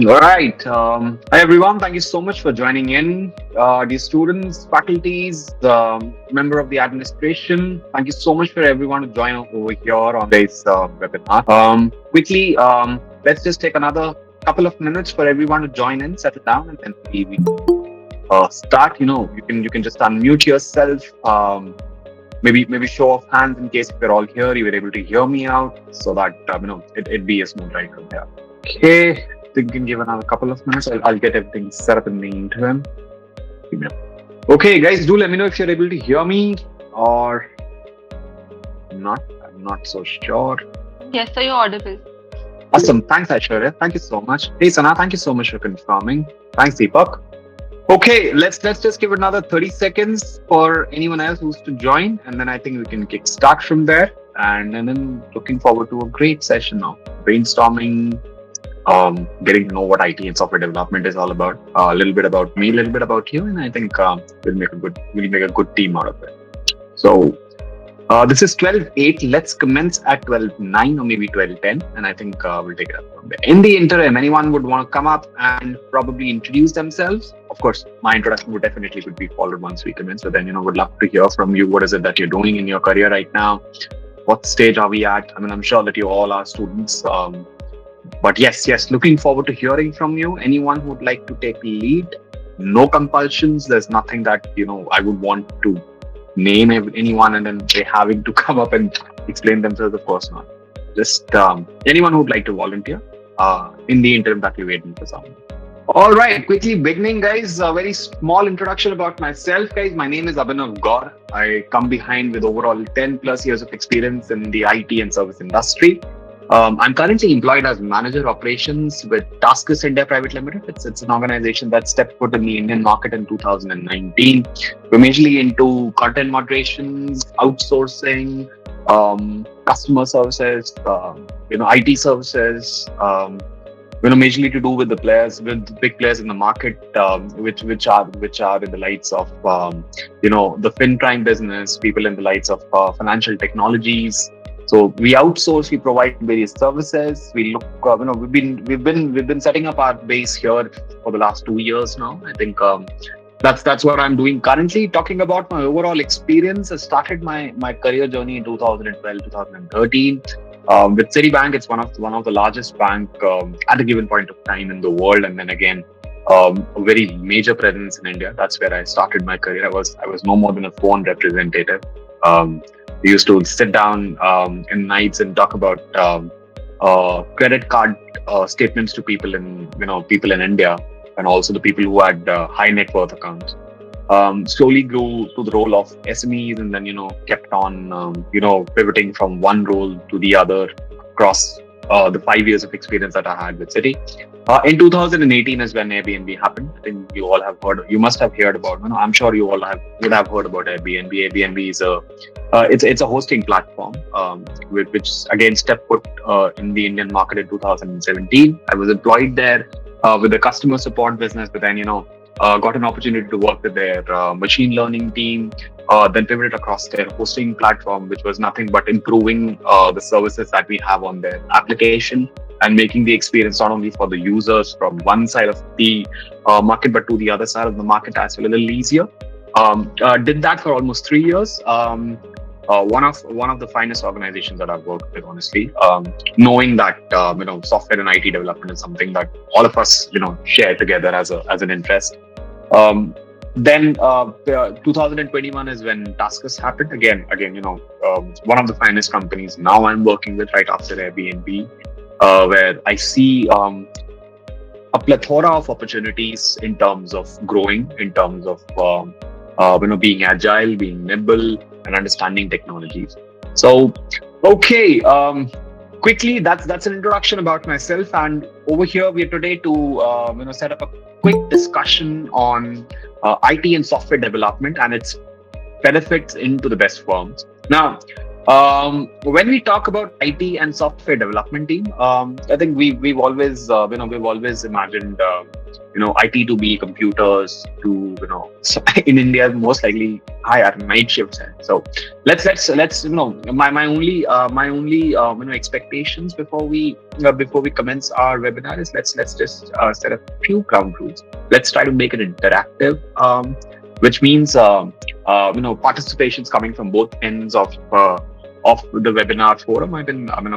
All right. Hi, everyone. Thank you so much for joining in. Dear students, faculties, member of the administration, thank you so much for everyone to join over here on this webinar. Quickly, let's just take another couple of minutes for everyone to join in, settle down, and then we start. You can just unmute yourself. Maybe show of hands in case if you're all here, you were able to hear me out, so that it'd be a smooth ride from here. Okay, think can give another couple of minutes. I'll get everything set up in the interim. Give me Okay, guys, do let me know if you're able to hear me or not. I'm not so sure. Yes, so you're audible. Awesome. Thanks, Aishwarya. Thank you so much. Hey, Sana, thank you so much for confirming. Thanks, Deepak. Okay, let's just give another 30 seconds for anyone else who's to join, and then I think we can kick start from there. And then looking forward to a great session now. Brainstorming, getting to know what IT and software development is all about. A little bit about me, a little bit about you, and I think we'll make a good team out of it. So this is 12:08. Let's commence at 12:09 or maybe 12:10, and I think we'll take it up from there. In the interim, anyone would want to come up and probably introduce themselves. Of course, my introduction would be followed once we commence. So then, would love to hear from you. What is it that you're doing in your career right now? What stage are we at? I mean, I'm sure that you all are students. But yes, looking forward to hearing from you. Anyone who would like to take lead, no compulsions. There's nothing that I would want to name anyone and then they having to come up and explain themselves. Of course not. Just anyone who would like to volunteer. In the interim, that we're waiting for someone. All right, quickly beginning, guys. A very small introduction about myself, guys. My name is Abhinav Gaur. I come behind with overall 10 plus years of experience in the IT and service industry. I'm currently employed as manager operations with Taskus India Private Limited. It's an organization that stepped foot in the Indian market in 2019. We're majorly into content moderations, outsourcing, customer services, IT services. Majorly to do with the big players in the market, which are in the lights of the FinPrime business, people in the lights of financial technologies. So we outsource, we provide various services. We look, we've been setting up our base here for the last 2 years now. I think that's what I'm doing currently. Talking about my overall experience, I started my career journey in 2012, 2013. With Citibank, it's one of the largest bank at a given point of time in the world, and then again, a very major presence in India. That's where I started my career. I was no more than a phone representative. We used to sit down in nights and talk about credit card statements to people in India, and also the people who had high net worth accounts. Slowly grew to the role of SMEs, and then kept on pivoting from one role to the other across the 5 years of experience that I had with Citi. In 2018 is when Airbnb happened. I think you must have heard about. I'm sure you all would have heard about Airbnb. Airbnb is it's a hosting platform, which again stepped foot in the Indian market in 2017. I was employed there with the customer support business, but then got an opportunity to work with their machine learning team, then pivoted across their hosting platform, which was nothing but improving the services that we have on their application and making the experience not only for the users from one side of the market, but to the other side of the market as well a little easier. Did that for almost 3 years. One of the finest organizations that I've worked with, honestly. Knowing that software and IT development is something that all of us share together as an interest. Then 2021 is when Taskus happened. Again, one of the finest companies now I'm working with right after Airbnb, where I see a plethora of opportunities in terms of growing, in terms of being agile, being nimble, and understanding technologies. So, okay, quickly, that's an introduction about myself. And over here, we are today to set up a quick discussion on IT and software development and its benefits into the best firms. Now, When we talk about IT and software development team, I think we've always we've always imagined IT to be computers to so in India most likely higher night shifts. So let's my only expectations before we commence our webinar is let's just set a few ground rules. Let's try to make it interactive, which means participations coming from both ends of the webinar forum. I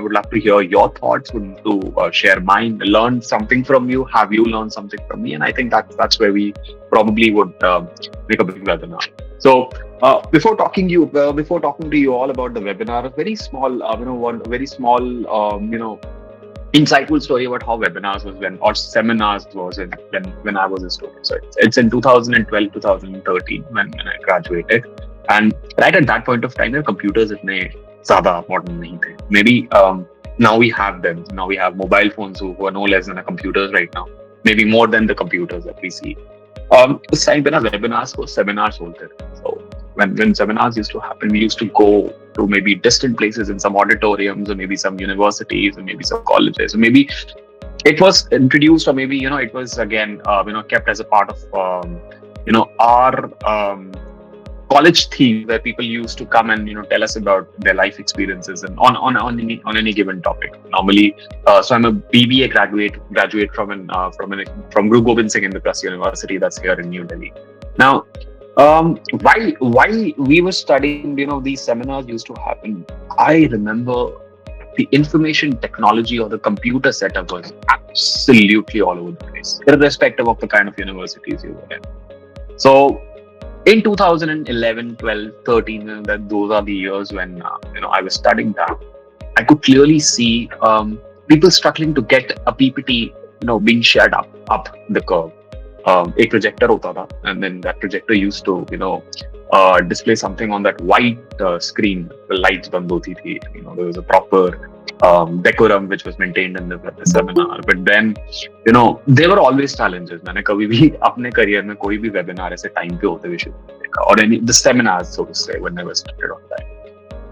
would love to hear your thoughts, would to share mine, learn something from you, have you learned something from me, and I think that's where we probably would make a big webinar. So before talking to you all about the webinar, a very small, one very small, insightful story about how webinars was or seminars was when I was a student. So it's in 2012, 2013 when I graduated, and right at that point of time, the computers itne ज़्यादा modern नहीं थे. Maybe now we have them. Now we have mobile phones who are no less than the computers right now. Maybe more than the computers that we see. उस time पे ना webinars को seminars बोलते थे. So when seminars used to happen, we used to go to maybe distant places in some auditoriums or maybe some universities or maybe some colleges or maybe it was introduced or maybe it was again kept as a part of our college theme where people used to come and tell us about their life experiences and on any given topic. Normally, so I'm a BBA graduate from Guru Gobind Singh Indraprastha University that's here in New Delhi. Now, while we were studying, these seminars used to happen. I remember the information technology or the computer setup was absolutely all over the place, irrespective of the kind of universities you were in. So in 2011, 12, 13, those are the years when I was studying that. I could clearly see people struggling to get a PPT, being shared up the curve. A projector hota tha, and then that projector used to display something on that white screen. The lights band hoti thi. There was a proper decorum which was maintained in the seminar. But then, there were always challenges. मैंने कभी भी अपने career में कोई भी webinar ऐसे time पे होते हुए शुरू नहीं देखा. Or the seminars, so to say, when I was started on that.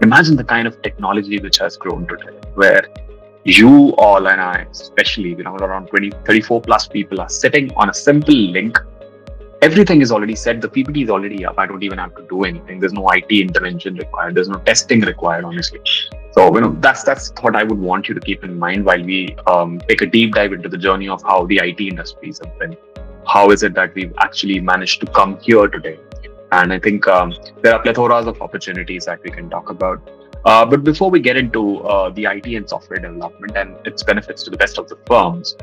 Imagine the kind of technology which has grown today, where you all and I, especially, around 20, 34 plus people are sitting on a simple link. Everything is already set. The PPT is already up. I don't even have to do anything. There's no IT intervention required. There's no testing required, honestly. So, that's what I would want you to keep in mind while we take a deep dive into the journey of how the IT industries have been. How is it that we've actually managed to come here today? And I think there are plethoras of opportunities that we can talk about. But before we get into the IT and software development and its benefits to the best of the firms,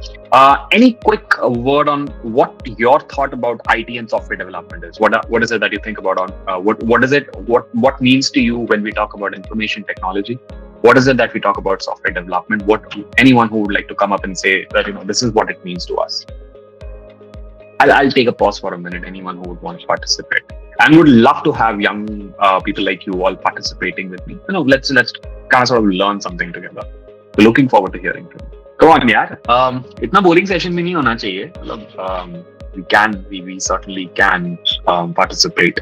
any quick word on what your thought about IT and software development is? What is it that you think about what means to you when we talk about information technology? What is it that we talk about software development? Anyone who would like to come up and say that this is what it means to us? I'll take a pause for a minute. Anyone who would want to participate. And would love to have young people like you all participating with me. Let's kind of sort of learn something together. So looking forward to hearing from you. Come on, yaar. Itna boring session में नहीं होना चाहिए. We certainly can participate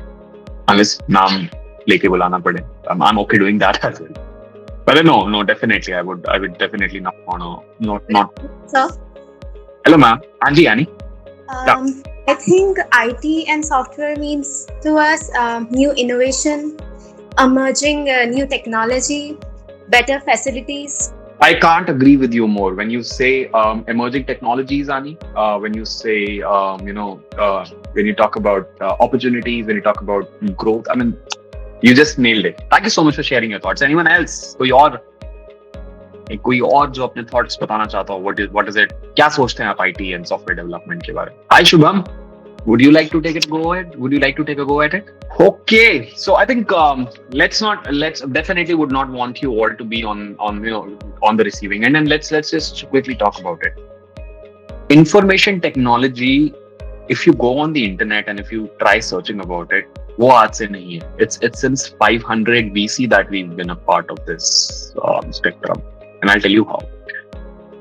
unless नाम लेके बुलाना पड़े. I'm okay doing that as well. But no, definitely I would definitely not not. Sir. Hello, ma'am. Anji, Annie. I think IT and software means to us new innovation, emerging new technology, better facilities. I can't agree with you more. When you say emerging technologies, Annie, when you say, when you talk about opportunities, when you talk about growth, you just nailed it. Thank you so much for sharing your thoughts. Anyone else? कोई और जो अपने thoughts बताना चाहता हो, what is it? क्या सोचते हैं आप IT and software development के बारे में? Hi Shubham, would you like to take a go at it? Okay, so I think let's definitely would not want you all to be on the receiving end, and let's just quickly talk about it. Information technology, if you go on the internet and if you try searching about it, वो आज से नहीं है. It's since 500 BC that we've been a part of this spectrum. And I'll tell you how.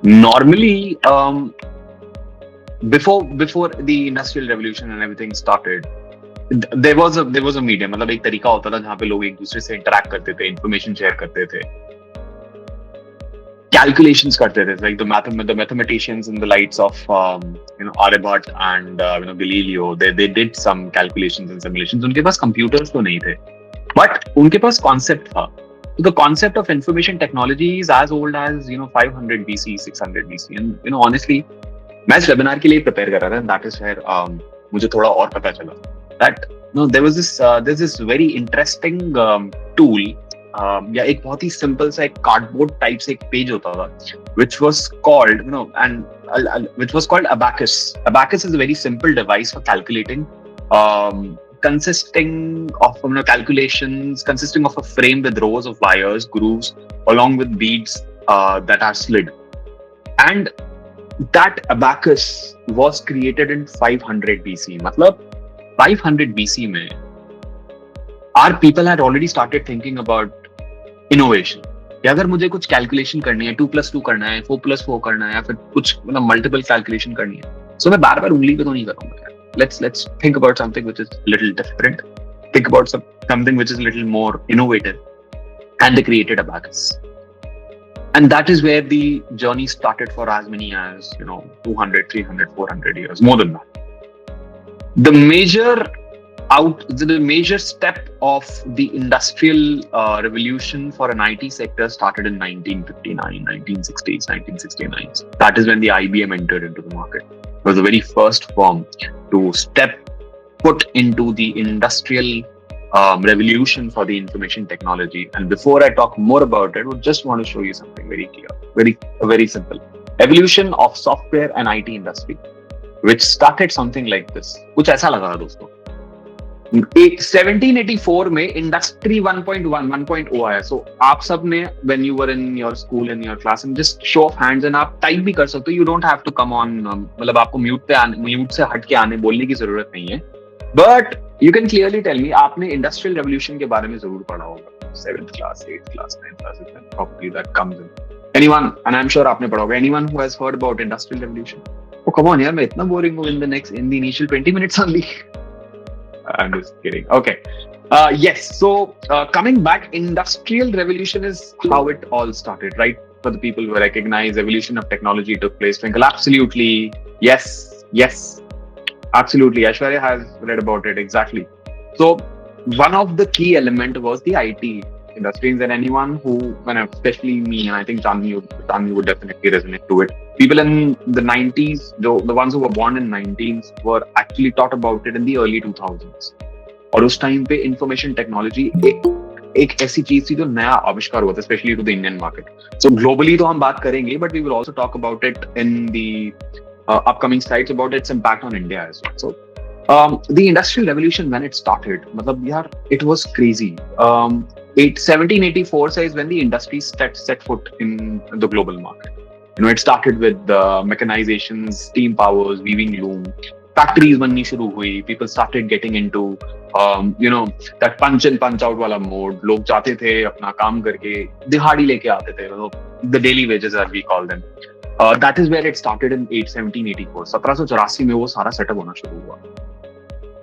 Normally, before the Industrial Revolution and everything started, there was a medium, मतलब एक तरीका होता था जहाँ पे लोग एक दूसरे से interact करते थे, information share करते थे, calculations करते थे, like the mathematicians in the lights of Aryabhat and Galileo, they did some calculations and simulations. उनके पास computers तो नहीं थे, but उनके पास concept था. So the concept of information technology is as old as 500 BC, 600 BC, and honestly, मैं इस webinar के लिए prepare कर रहा था, and that is where मुझे थोड़ा और पता चला that there's this very interesting tool, या एक बहुत ही simple सा एक cardboard type से एक page होता था, which was called which was called Abacus. Abacus is a very simple device for calculating, consisting of calculations consisting of a frame with rows of wires, grooves, along with beads that are slid. And that abacus was created in 500 BC. मतलब 500 BC में our people had already started thinking about innovation. कि अगर मुझे कुछ calculation करनी है, 2+2 करना है, 4+4 करना है, या फिर कुछ मल्टीपल कैलकुलेशन करनी है, so मैं बार बार उंगली पे तो नहीं करूंगा. Let's think about something which is a little different. Think about something which is a little more innovative. And they created abacus. And that is where the journey started for as many as 200, 300, 400 years, more than that. The major step of the industrial revolution for an IT sector started in 1959, 1960s, 1969s. That is when the IBM entered into the market. It was the very first firm to step foot into the industrial revolution for the information technology. And before I talk more about it, I just want to show you something very clear, very simple. Evolution of software and IT industry, which started something like this. कुछ ऐसा लगा था दोस्तों. 1784 में industry 1.1 आया. सो आप सब ने when you were in your school in your class and just show of hands, and आप टाइप भी कर सकते हो. You don't have to come on, मतलब आपको म्यूट से हट के आने बोलने की जरूरत नहीं है. But you can clearly tell me, आपने इंडस्ट्रियल रेवोल्यूशन के बारे में जरूर पढ़ा होगा. 7th class, 8th class, 9th class, probably that comes in. Anyone, and I'm sure आपने पढ़ा होगा. Anyone who has heard about industrial revolution? Oh come on यार, मैं इतना boring हूँ in the initial 20 minutes only. I'm just kidding. Okay. Yes. So coming back, industrial revolution is how it all started, right? For the people who recognize evolution of technology took place. Twinkle, absolutely. Yes. Absolutely. Aishwarya has read about it. Exactly. So one of the key element was the IT industries, and anyone who, especially me, and I think Chandni would definitely resonate to it. People in the 90s, the ones who were born in 90s, were actually taught about it in the early 2000s. और उस time पे information technology एक ऐसी चीज थी जो नया आविष्कार हुआ था, specially to the Indian market. So globally तो हम बात करेंगे, but we will also talk about it in the upcoming slides about its impact on India as well. So the industrial revolution, when it started, मतलब यार, it was crazy. 1784 says when the industry set foot in the global market. It started with mechanization, steam powers, weaving loom, factories बननी शुरू हुई. People started getting into that punch in punch out वाला mode. लोग जाते थे अपना काम करके दिहाड़ी लेके आते थे, the daily wages as we call them. That is where it started in 1784. 1784 में वो सारा सेटअप होना शुरू हुआ.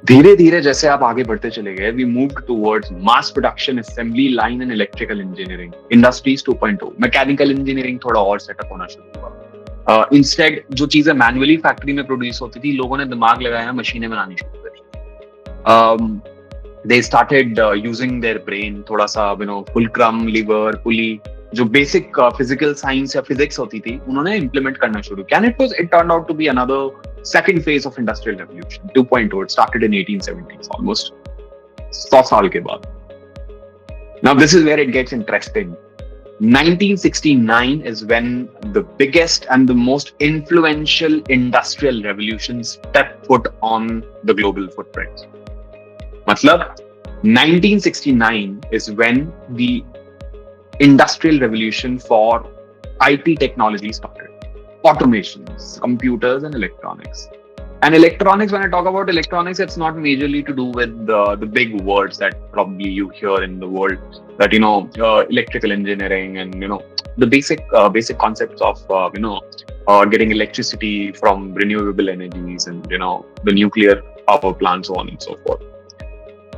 धीरे धीरे जैसे आप आगे बढ़ते चले गए, we moved towards mass production, assembly line and electrical engineering. Industries 2.0. Mechanical engineering थोड़ा और सेटअप होना शुरू हुआ. Instead जो चीजें मैनुअली फैक्ट्री में प्रोड्यूस होती थी, लोगों ने दिमाग लगाया मशीनें बनानी शुरू करी. They started using their brain. थोड़ा सा fulcrum, lever, pulley, जो बेसिक फिजिकल साइंस या फिजिक्स होती थी, उन्होंने इम्प्लीमेंट करना शुरू किया. It turned out to be another second phase of industrial revolution 2.0. It started in 1870s, almost 100 साल के बाद. Now this is where it gets interesting. 1969 is when the biggest and the most influential industrial revolution stepped foot on the global footprint. मतलब 1969 is when the industrial revolution for IT technology started. Automations, computers and electronics. And electronics, when I talk about electronics, it's not majorly to do with the big words that probably you hear in the world, that electrical engineering and the basic concepts of getting electricity from renewable energies and the nuclear power plants, so on and so forth.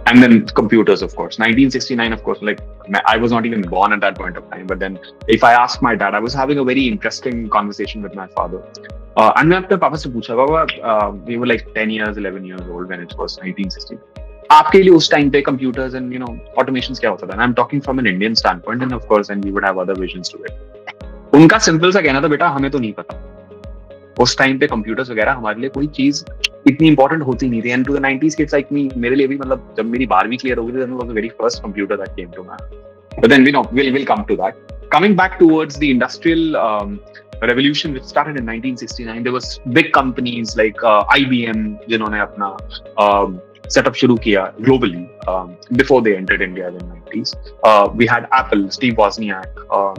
And then computers, of course. 1969, of course, like I was not even born at that point of time. But then if I ask my dad, I was having a very interesting conversation with my father. And मैं अपने पापा से पूछा, पापा, we were like 10 years, 11 years old when it was 1960. आपके लिए उस time पे computers and automations क्या होता था? And I'm talking from an Indian standpoint, and of course, and we would have other visions to it. उनका simple सा कहना था, बेटा हमें तो नहीं पता. उस टाइम पे कंप्यूटर्स वगैरह हमारे लिए कोई चीज इतनी इंपॉर्टेंट होती नहीं थी. And to the 90s kids like me, मेरे लिए भी मतलब जब मेरी 12वीं क्लियर हो गई थी, that was the very first computer that came to my. But then we'll come to that. Coming back towards the industrial revolution which started in 1969, there was big companies like IBM जिन्होंने अपना setup शुरू किया globally before they entered India in the 90s. We had Apple, Steve Wozniak,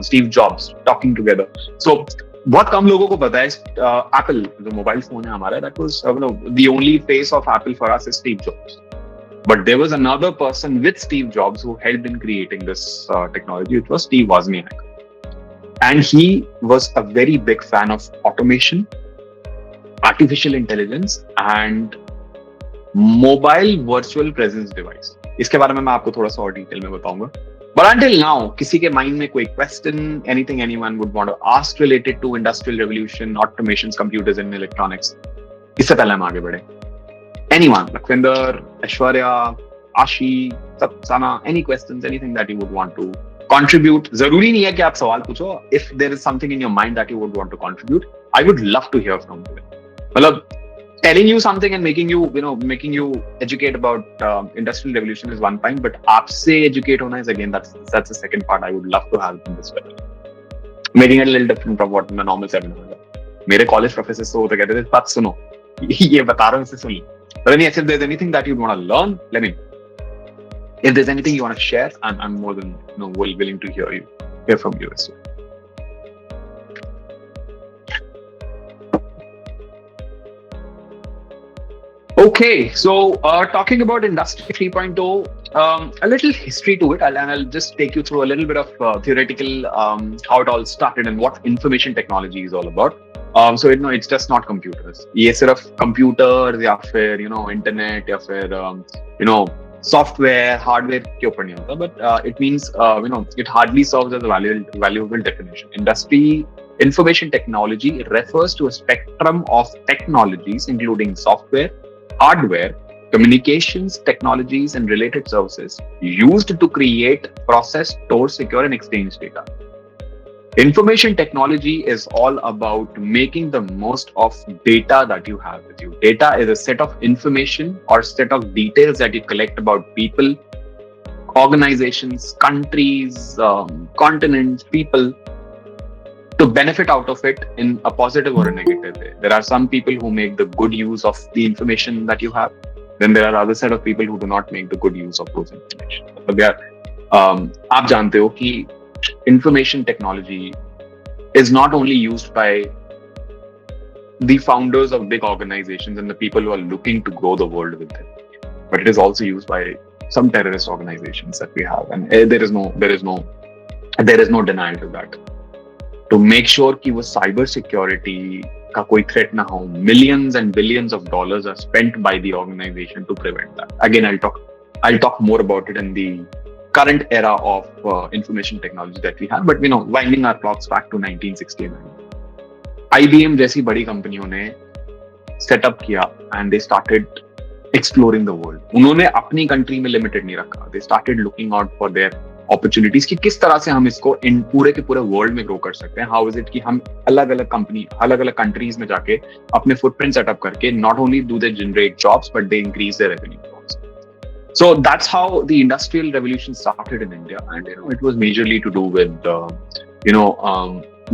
Steve Jobs talking together. So बहुत कम लोगों को पता है Apple जो मोबाइल फोन है हमारा, that was the only face of Apple for us is Steve Jobs. But there was another person with Steve Jobs who helped in creating this technology. It was Steve Wozniak. And he was a very big fan of automation, artificial intelligence and mobile virtual presence device. इसके बारे में मैं आपको थोड़ा सा और detail में बताऊंगा. But until now, किसी के माइंड में कोई question, anything anyone would want to ask related to industrial revolution, automations, computers and electronics, इससे पहले हम आगे बढ़े. Anyone, Lakwinder, Aishwarya, Ashi, Sana, any questions, anything that you would want to contribute? जरूरी नहीं है कि आप सवाल पूछो. If there is something in your mind that you would want to contribute, I would love to hear from you. मतलब telling you something and making you educate about industrial revolution is one thing, but आपसे educate होना is again that's the second part I would love to have in this webinar. Making it a little different from what my normal seminar है. मेरे college professors तो होते कहते थे, बात सुनो, ये बता रहा हूँ इसे सुनिए. But then yes, if there's anything that you want to learn, let me know. If there's anything you want to share, I'm more than willing to hear from you as well. Okay, so talking about Industry 3.0, a little history to it, I'll just take you through a little bit of theoretical how it all started and what information technology is all about. So it's just not computers. ये सिर्फ computers या फिर internet या फिर software, hardware के ऊपर नहीं होता, but it means it hardly serves as a valuable definition. Industry information technology refers to a spectrum of technologies including software, hardware, communications, technologies, and related services used to create, process, store, secure, and exchange data. Information technology is all about making the most of data that you have with you. Data is a set of information or set of details that you collect about people, organizations, countries, continents, people, to benefit out of it in a positive or a negative way. There are some people who make the good use of the information that you have. Then there are other set of people who do not make the good use of those information. आप जानते हो कि information technology is not only used by the founders of big organizations and the people who are looking to grow the world with them, but it is also used by some terrorist organizations that we have, and there is no denial to that. To make sure कि वो cyber security का कोई threat ना हो, millions and billions of dollars are spent by the organization to prevent that. Again, I'll talk more about it in the current era of information technology that we have. But winding our clocks back to 1969, IBM जैसी बड़ी कंपनियों ने set up किया and they started exploring the world. उन्होंने अपनी country में limited नहीं रखा. They started looking out for their opportunities कि किस तरह से हम इसको इन पूरे के पूरे वर्ल्ड में ग्रो कर सकते हैं. हाउ इज इट कि हम अलग अलग कंपनी, अलग अलग कंट्रीज में जाके अपने फुटप्रिंट सेटअप करके not only do they generate jobs but they increase their revenue. So that's how the industrial revolution started in India, and it was majorly to do with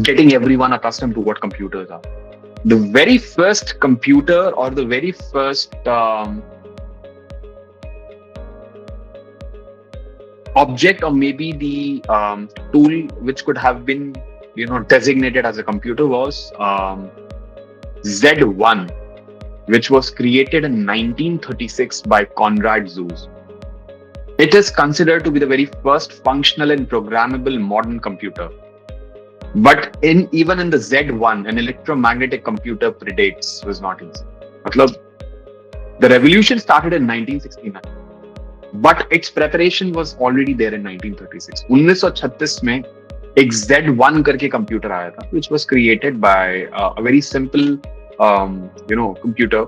getting everyone accustomed to what computers are. The very first computer or the very first object or maybe the tool which could have been designated as a computer was Z1, which was created in 1936 by Konrad Zuse. It is considered to be the very first functional and programmable modern computer. But even in the Z1, an electromagnetic computer predates was not easy. The revolution started in 1969. but its preparation was already there in 1936. 1936 में एक Z1 करके computer आया था, which was created by a very simple, computer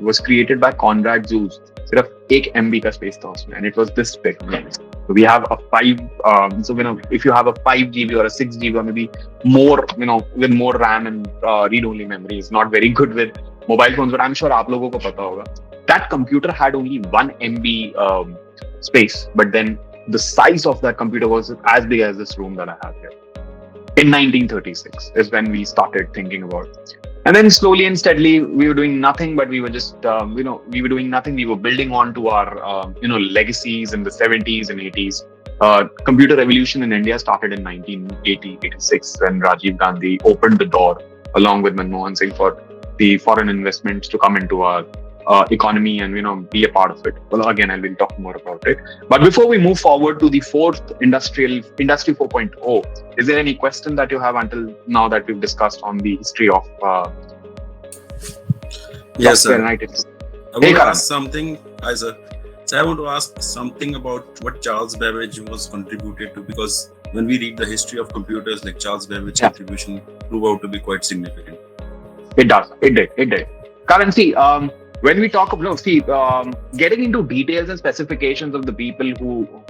was created by Conrad Zuse. सिर्फ 1 MB का space था उसमें, and it was this big. So we have a 5, if you have a 5 GB or a 6 GB or maybe more, with more RAM and read-only memory, is not very good with mobile phones, but I'm sure आप लोगों को पता होगा. That computer had only 1 MB space, but then the size of that computer was as big as this room that I have here. In 1936 is when we started thinking about it. And then slowly and steadily, we were doing nothing, but we were just, we were doing nothing. We were building on to our, legacies in the 70s and 80s. Computer revolution in India started in 1980-86 when Rajiv Gandhi opened the door along with Manmohan Singh for the foreign investments to come into our economy and be a part of it. Well, again, I will talk more about it. But before we move forward to the fourth industry 4.0, is there any question that you have until now that we've discussed on the history of yes, sir. United? I want to ask something, Isaac. So I want to ask something about what Charles Babbage was contributed to, because when we read the history of computers, like Charles Babbage's contribution proved out to be quite significant. It does. It did. Currently, when we talk about, getting into details and specifications of the people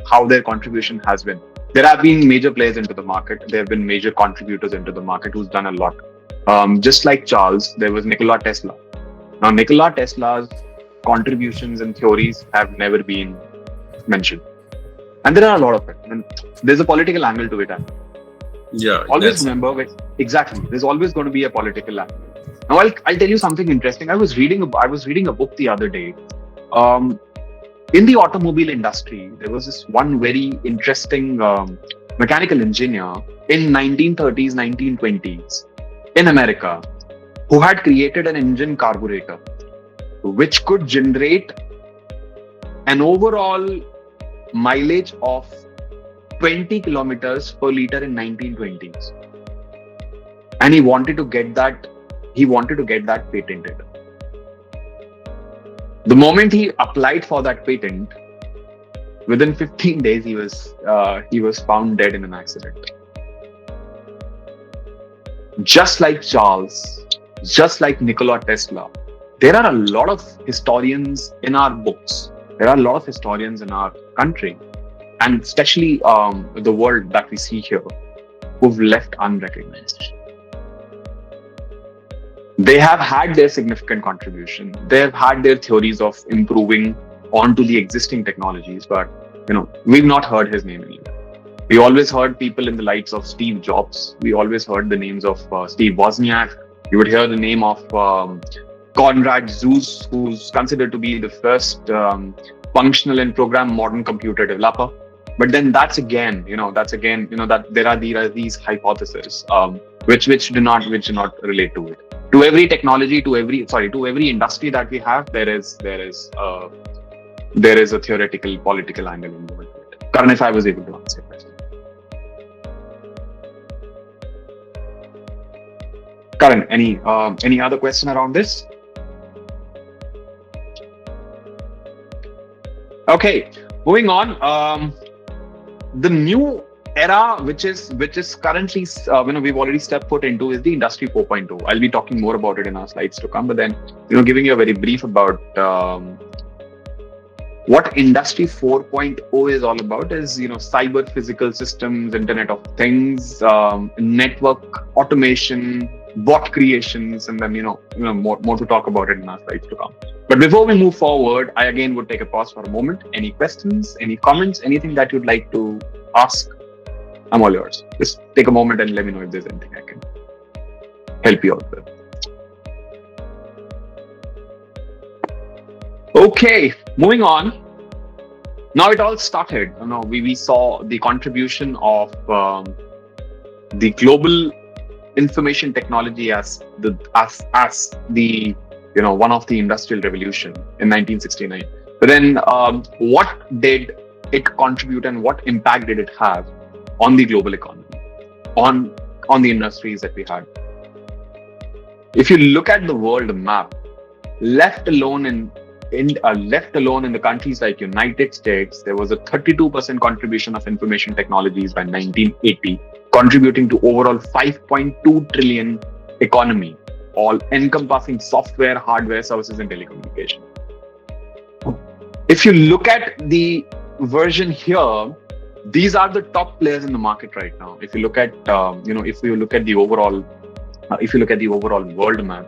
how their contribution has been, there have been major players into the market. There have been major contributors into the market who's done a lot. Just like Charles, there was Nikola Tesla. Now, Nikola Tesla's contributions and theories have never been mentioned. And there are a lot of it. And there's a political angle to it. Yeah. Always remember, exactly. There's always going to be a political angle. Now, I'll tell you something interesting. I was reading a book the other day. In the automobile industry, there was this one very interesting mechanical engineer in 1930s, 1920s in America who had created an engine carburetor which could generate an overall mileage of 20 kilometers per liter in 1920s. And he wanted to get that patented. The moment he applied for that patent, within 15 days he was found dead in an accident. Just like Charles, just like Nikola Tesla, there are a lot of historians in our books. There are a lot of historians in our country, and especially the world that we see here, who've left unrecognized. They have had their significant contribution. They have had their theories of improving onto the existing technologies, but we've not heard his name anywhere. We always heard people in the likes of Steve Jobs. We always heard the names of Steve Wozniak. You would hear the name of Conrad Zuse, who's considered to be the first functional and program modern computer developer. But then that's again that there are these hypotheses which do not relate to it. To every technology, to every industry that we have, there is a theoretical political angle involved. Karan, if I was able to answer your question. Karan, any other question around this? Okay, moving on. The new era, which is currently, we've already stepped foot into, is the Industry 4.0. I'll be talking more about it in our slides to come, but then, giving you a very brief about what Industry 4.0 is all about is, cyber physical systems, Internet of Things, network automation, bot creations, and then, more to talk about it in our slides to come. But before we move forward, I again would take a pause for a moment. Any questions, any comments, anything that you'd like to ask? I'm all yours. Just take a moment and let me know if there's anything I can help you out with. Okay, moving on. Now it all started. We saw the contribution of the global information technology as the one of the industrial revolution in 1969. But then, what did it contribute and what impact did it have on the global economy, on the industries that we had? If you look at the world map, left alone left alone in the countries like United States, there was a 32% contribution of information technologies by 1980, contributing to overall 5.2 trillion economy, all encompassing software, hardware, services, and telecommunication. If you look at the version here, these are the top players in the market right now. If you look at, if you look at the overall world map,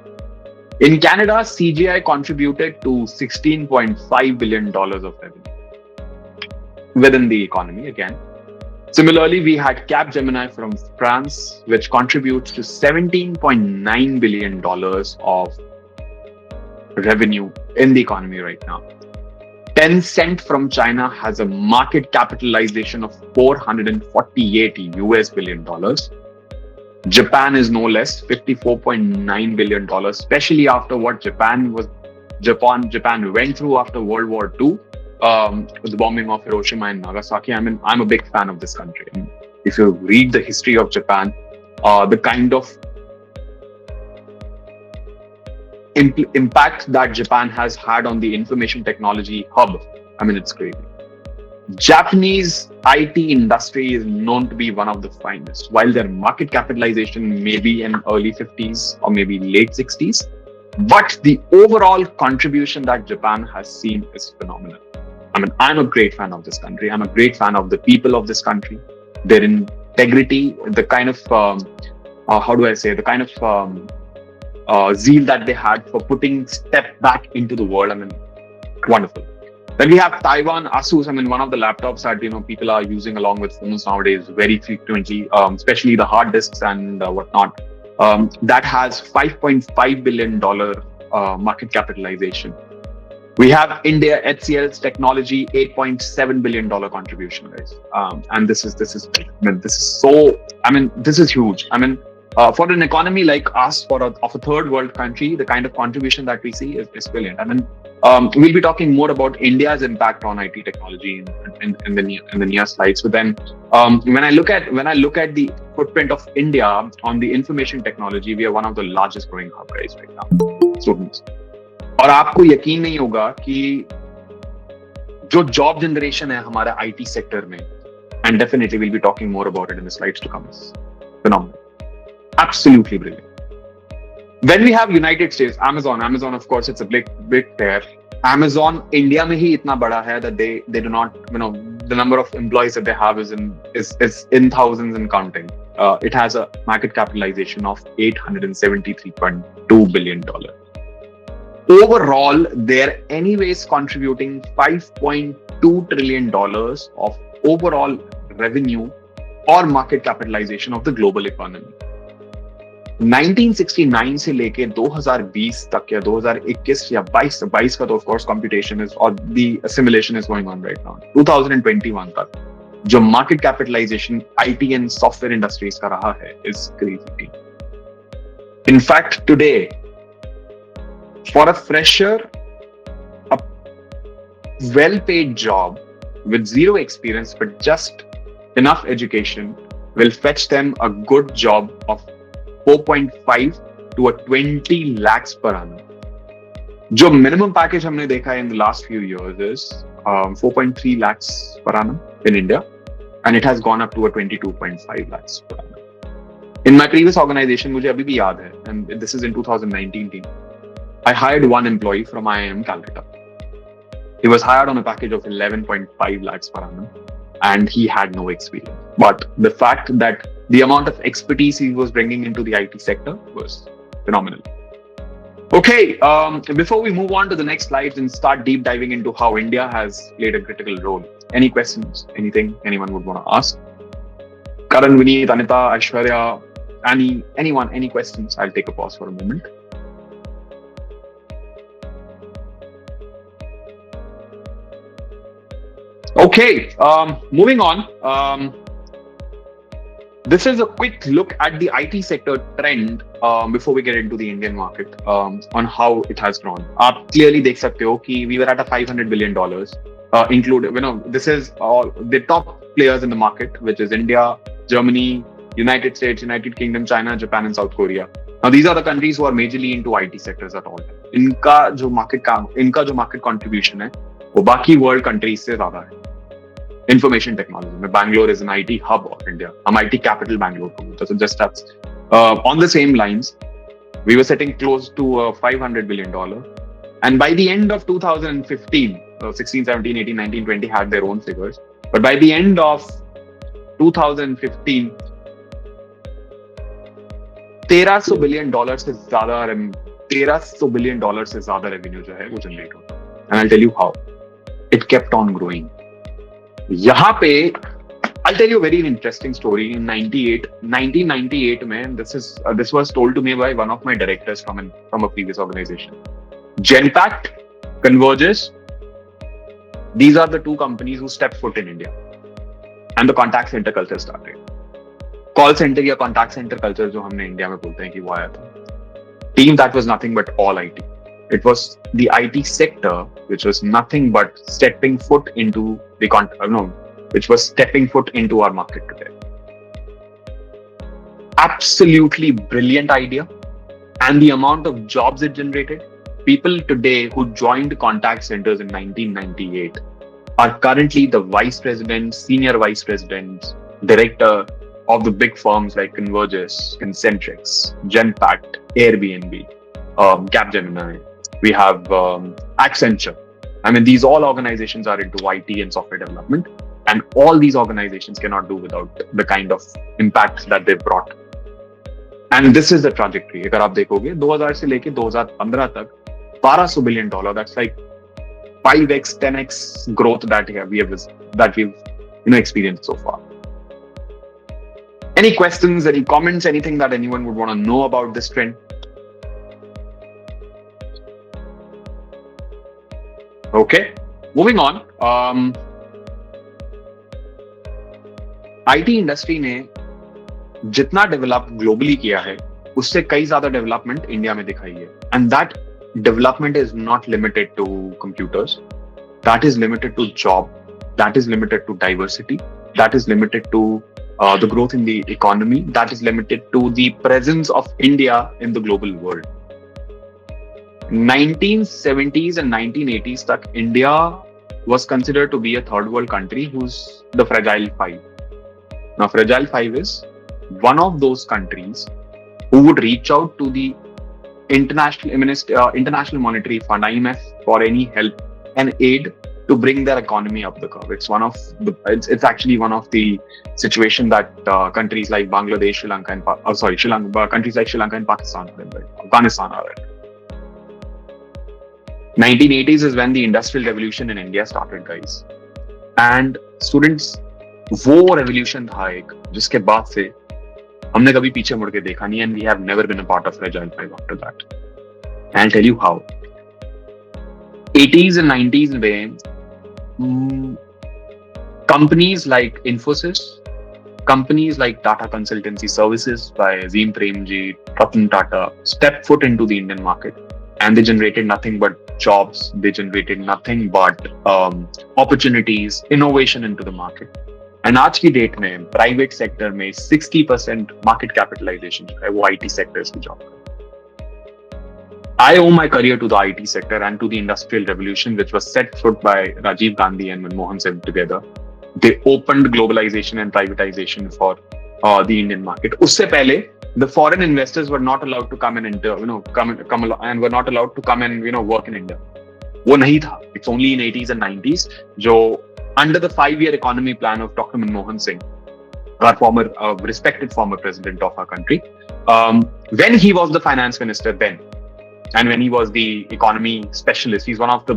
in Canada, CGI contributed to $16.5 billion of revenue within the economy again. Similarly, we had Capgemini from France, which contributes to $17.9 billion of revenue in the economy right now. Tencent from China has a market capitalization of $448 billion. Japan is no less, $54.9 billion, especially after what Japan went through after World War II, with the bombing of Hiroshima and Nagasaki. I mean, I'm a big fan of this country. I mean, if you read the history of Japan, the kind of impact that Japan has had on the information technology hub, I mean, it's crazy. Japanese IT industry is known to be one of the finest. While their market capitalization may be in early 50s or maybe late 60s, but the overall contribution that Japan has seen is phenomenal. I mean, I'm a great fan of this country. I'm a great fan of the people of this country, their integrity, the kind of, zeal that they had for putting step back into the world. I mean, wonderful. Then we have Taiwan, Asus. I mean, one of the laptops that people are using along with phones nowadays very frequently, especially the hard disks and whatnot. That has $5.5 billion market capitalization. We have India, HCL's technology, $8.7 billion contribution, guys. And this is huge. I mean, for an economy like us, of a third world country, the kind of contribution that we see is brilliant. I mean, we'll be talking more about India's impact on IT technology in the near slides. But then, when I look at the footprint of India on the information technology, we are one of the largest growing hub guys right now. Students, और आपको यकीन नहीं होगा कि जो job generation है हमारा IT sector में, and definitely we'll be talking more about it in the slides to come, is phenomenal, absolutely brilliant. When we have United States, Amazon, of course, it's a big player. Amazon, India में ही इतना बड़ा है that they do not, the number of employees that they have is in thousands and counting. It has a market capitalization of $873.2 billion. Overall, they're anyways contributing $5.2 trillion of overall revenue or market capitalization of the global economy. 1969 से लेके 2020 तक या 2021 या 22 का तो of course computation is or the assimilation is going on right now. 2021 तक जो market capitalization IT and software industries का रहा है is crazy. In fact, today, for a fresher, a well-paid job with zero experience but just enough education will fetch them a good job of 4.5 to a 20 lakhs per annum. जो minimum package हमने देखा है in the last few years is 4.3 lakhs per annum in India, and it has gone up to a 22.5 lakhs per annum. In my previous organization, मुझे अभी भी याद है, and this is in 2019 team, I hired one employee from IIM Calcutta. He was hired on a package of 11.5 lakhs per annum, and he had no experience. But the fact that the amount of expertise he was bringing into the IT sector was phenomenal. Okay, before we move on to the next slides and start deep diving into how India has played a critical role, any questions, anything anyone would want to ask? Karan, Vineet, Anita, Aishwarya, Annie, anyone, any questions? I'll take a pause for a moment. Okay, moving on. This is a quick look at the IT sector trend before we get into the Indian market on how it has grown. आप clearly देख सकते हो कि we were at a $500 billion, this is all the top players in the market, which is India, Germany, United States, United Kingdom, China, Japan, and South Korea. Now these are the countries who are majorly into IT sectors at all. इनका जो market contribution है वो बाकी world countries से ज्यादा है. Information technology में Bangalore is an IT hub of India. हम IT capital Bangalore को बोलते हैं. So just that's on the same lines, we were sitting close to $500 billion. And by the end of 2015, 16, 17, 18, 19, 20 had their own figures. But by the end of 2015, $1300 billion से ज्यादा revenue जो है वो generate होता. And I'll tell you how. It kept on growing. यहाँ पे I'll tell you a very interesting story. In 1998 में, this was told to me by one of my directors from a previous organization. Genpact, Convergys, these are the two companies who stepped foot in India. And the contact center culture started. Call center या contact center culture जो हमने India में बोलते हैं कि वो आया था. Team that was nothing but all IT. It was the IT sector which was nothing but stepping foot into which was stepping foot into our market today. Absolutely brilliant idea. And the amount of jobs it generated. People today who joined contact centers in 1998 are currently the vice presidents, senior vice presidents, director of the big firms like Convergys, Concentrix, Genpact, Airbnb, Capgemini. We have Accenture. I mean, these all organizations are into IT and software development. And all these organizations cannot do without the kind of impact that they brought. And this is the trajectory. अगर आप देखोगे 2000 से लेके 2015 तक $1200 billion. That's like 5x, 10x growth that we've experienced so far. Any questions, any comments, anything that anyone would want to know about this trend? Okay, moving on. IT industry ने जितना develop globally किया है उससे कई ज्यादा development India में दिखाई है. And that development is not limited to computers, that is limited to job, that is limited to diversity, that is limited to the growth in the economy, that is limited to the presence of India in the global world. 1970s and 1980s tak India was considered to be a third world country who's the fragile five. Now fragile five is one of those countries who would reach out to the International Monetary Fund, IMF, for any help and aid to bring their economy up the curve. It's actually one of the situation that countries like Bangladesh, countries like Sri Lanka and Pakistan are in, right? Afghanistan are in. 1980s is when the industrial revolution in India started, guys. And students, वो revolution था एक जिसके बाद से हमने कभी पीछे मुड़ के देखा नहीं, and we have never been a part of Fragile Five after that. And I'll tell you how. 80s and 90s में companies like Infosys, companies like Tata Consultancy Services by Azim Premji, Ratan Tata stepped foot into the Indian market, and they generated nothing but jobs. They generated nothing but opportunities, innovation into the market. And आज की date में private sector में 60% market capitalisation जो है वो IT sectors की job है. I owe my career to the IT sector and to the industrial revolution, which was set foot by Rajiv Gandhi and Manmohan Singh together. They opened globalization and privatization for the Indian market. Usse pehle, the foreign investors were not allowed to come and enter, come along, and were not allowed to come and work in India. वो नहीं था. It's only in 80s and 90s, जो under the 5-year economy plan of Dr. Manmohan Singh, our respected former president of our country, when he was the finance minister then. And when he was the economy specialist, he's one of the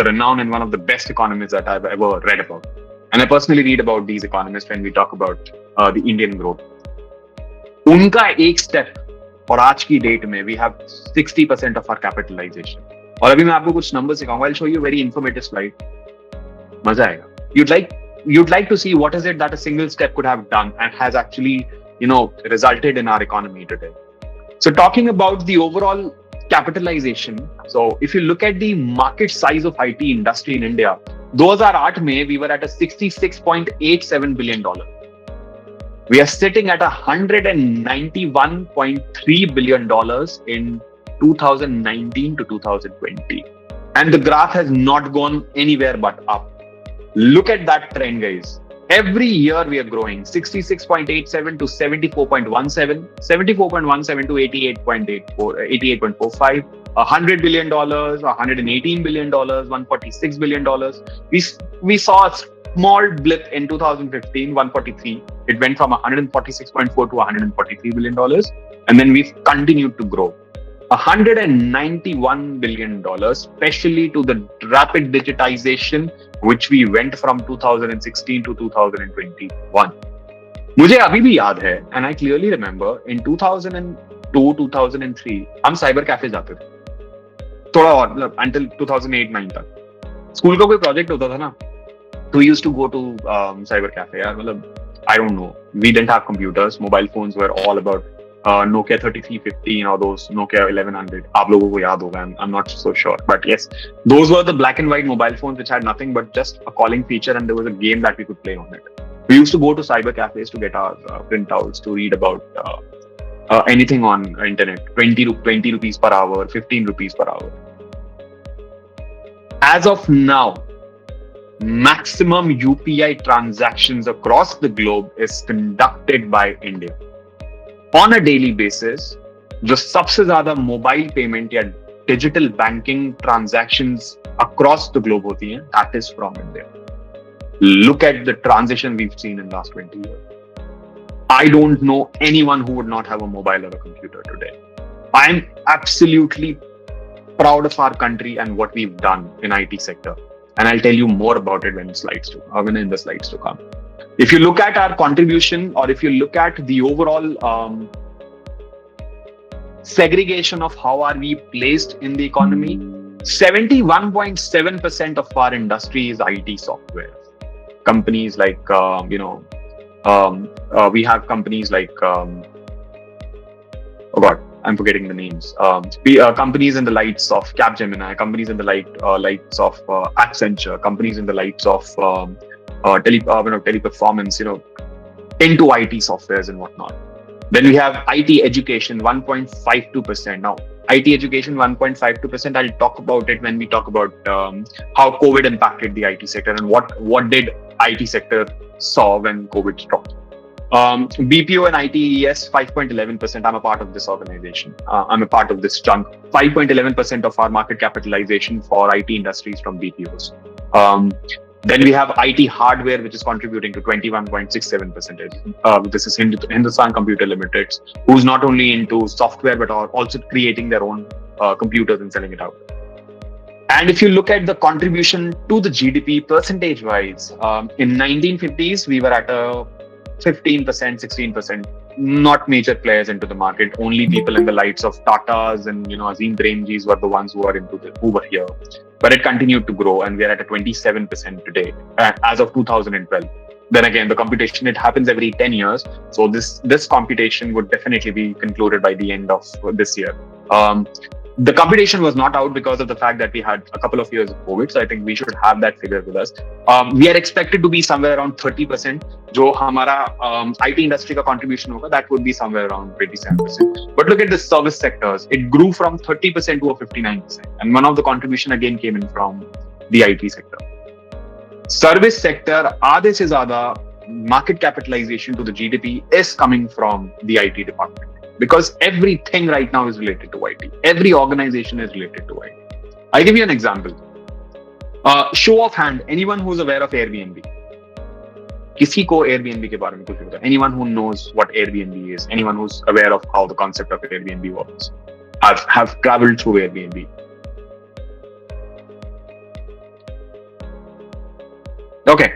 renowned and one of the best economists that I've ever read about. And I personally read about these economists when we talk about the Indian growth. उनका एक step और आज की date में we have 60% of our capitalization. और अभी मैं आपको कुछ numbers सिखाऊंगा. I'll show you a very informative slide. मजा आएगा. You'd like to see what is it that a single step could have done and has actually resulted in our economy today. So talking about the overall capitalization, so if you look at the market size of IT industry in India, 2008 में we were at a $66.87 billion. We are sitting at $191.3 billion in 2019 to 2020. And the graph has not gone anywhere but up. Look at that trend, guys. Every year we are growing 66.87 to 74.17, 74.17 to 88.45, $100 billion, $118 billion, $146 billion. We saw a small blip in 2015, 143. It went from 146.4 to $143 billion. And then we've continued to grow. $191 billion, especially to the rapid digitization, which we went from 2016 to 2021. मुझे अभी भी याद है, and I clearly remember in 2002, 2003, हम cyber cafe जाते थे. थोड़ा और मतलब until 2008-9 तक. स्कूल का कोई प्रोजेक्ट होता था ना, so we used to go to cyber cafe. यार मतलब I don't know. We didn't have computers. Mobile phones were all about Nokia 3315 or those Nokia 1100. आप लोगों को याद होगा, I'm not so sure. But yes, those were the black and white mobile phones which had nothing but just a calling feature, and there was a game that we could play on it. We used to go to cyber cafes to get our printouts, to read about anything on internet. 20 rupees per hour, 15 rupees per hour. As of now, maximum UPI transactions across the globe is conducted by India. On a daily basis, जो सबसे ज़्यादा mobile payment या digital banking transactions across the globe होती हैं, that is from India. Look at the transition we've seen in the last 20 years. I don't know anyone who would not have a mobile or a computer today. I'm absolutely proud of our country and what we've done in IT sector. And I'll tell you more about it when in the slides to come. If you look at our contribution, or if you look at the overall segregation of how are we placed in the economy, 71.7% of our industry is IT software. Companies like, we have companies like, I'm forgetting the names. Companies in the lights of Capgemini, companies in the lights of Accenture, companies in the lights of Teleperformance, into IT softwares and whatnot. Then we have IT education, 1.52%. Now, IT education, 1.52%. I'll talk about it when we talk about how COVID impacted the IT sector and what did IT sector saw when COVID stopped. BPO and ITES, 5.11%. I'm a part of this organization. I'm a part of this chunk. 5.11% of our market capitalization for IT industries from BPOs. Then we have IT hardware, which is contributing to 21.67%. This is Hindustan Computer Limited, who's not only into software, but are also creating their own computers and selling it out. And if you look at the contribution to the GDP percentage-wise, in 1950s, we were at a 15%, 16%, not major players into the market. Only people in the lights of Tatas and Azim Premjis were the ones who were here. But it continued to grow, and we are at a 27% today, as of 2012. Then again, the computation, it happens every 10 years. So this computation would definitely be concluded by the end of this year. The computation was not out because of the fact that we had a couple of years of COVID. So I think we should have that figure with us. We are expected to be somewhere around 30%. जो हमारा IT industry का contribution होगा, that would be somewhere around 27%. But look at the service sectors. It grew from 30% to a 59%. And one of the contribution again came in from the IT sector. Service sector, आधे से ज़्यादा market capitalization to the GDP is coming from the IT department. Because everything right now is related to IT. Every organization is related to IT. I'll give you an example. Show of hand, anyone who's aware of Airbnb. किसी को Airbnb के बारे में कुछ पता है? Anyone who knows what Airbnb is, anyone who's aware of how the concept of Airbnb works, have traveled through Airbnb. Okay.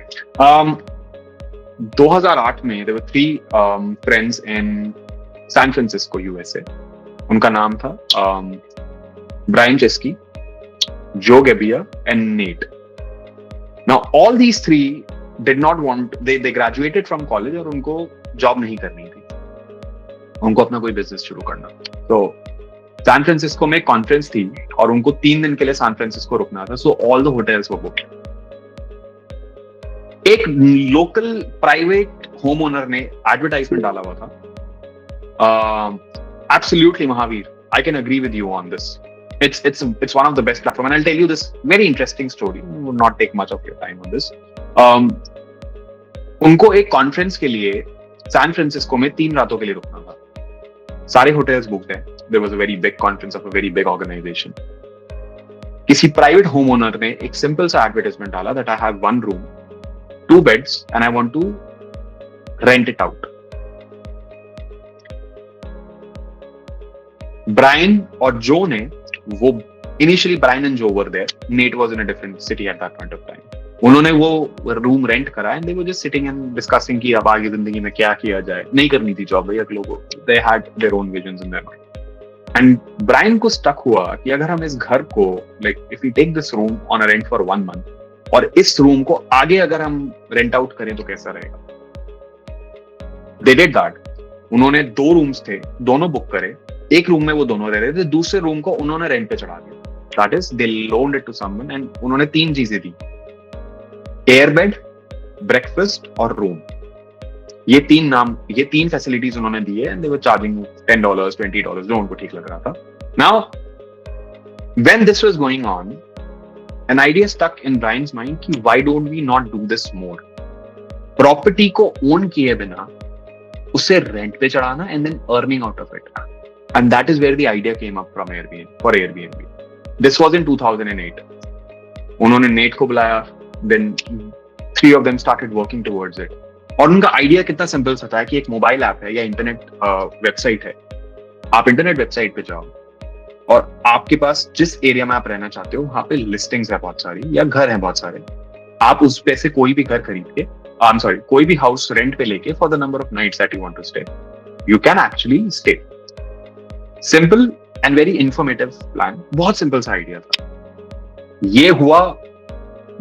2008 में there were three friends in San Francisco, USA. उनका नाम था Brian Chesky, Joe Gebbia, and Nate. Now, all these three did not want. They graduated from college और उनको job नहीं करनी थी. उनको अपना कोई business शुरू करना. So, San Francisco में conference थी और उनको 3 दिन के लिए San Francisco रुकना था. So all the hotels were booked. एक लोकल प्राइवेट होम ओनर ने एडवर्टाइजमेंट डाला हुआ था. Absolutely, Mahavir. I can agree with you on this. It's one of the best platform, and I'll tell you this very interesting story. Will not take much of your time on this. उनको एक conference के लिए San Francisco में 3 रातों के लिए रुकना था. सारे होटल्स बुक्ड हैं. There was a very big conference of a very big organization. किसी प्राइवेट होम ओनर ने एक सिंपल सा एडवर्टाइजमेंट डाला that I have 1 room, 2 beds, and I want to rent it out. Brian और जो ने वो initially Brian and Joe were there. Nate was in a different city at that point of time. उन्होंने वो room rent करा and they were just sitting and discussing कि अब आगे जिंदगी में क्या किया जाए. नहीं करनी थी जॉब भैया लोगों. They had their own visions in their mind. And Brian को स्टक हुआ कि अगर हम इस घर को like if we take this room on a rent for 1 month और इस रूम को आगे अगर हम रेंट आउट करें तो कैसा रहेगा. They did that. उन्होंने 2 रूम्स थे, दोनों बुक करे. एक रूम में वो दोनों रह रहे थे, दूसरे रूम को उन्होंने रेंट पे चढ़ा दिया. That is, they loaned it to someone and उन्होंने 3 चीजें दी. एयरबेड, ब्रेकफास्ट और रूम. ये 3 फैसिलिटीज उन्होंने दी है and they were charging $10, $20 जो उनको ठीक लग रहा था. Now, when this was going on, an idea stuck in Brian's mind कि why don't we not do this more? Property को ओन किए बिना उसे रेंट पे चढ़ाना and then earning out of it. And that is where the idea came up from Airbnb. This was in 2008. उन्होंने net को बुलाया, then 3 of them started working towards it. और उनका आइडिया कितना सिंपल सा था कि एक मोबाइल ऐप है या इंटरनेट वेबसाइट है. आप इंटरनेट वेबसाइट पे जाओ और आपके पास जिस एरिया में आप रहना चाहते हो वहां पे लिस्टिंग्स है बहुत सारी या घर हैं बहुत सारे. आप उस पे से कोई भी घर खरीद के कोई भी हाउस रेंट पे लेके for the number of nights that you want to stay, you can actually stay. Simple and very informative plan. बहुत सिंपल सा आइडिया था. ये हुआ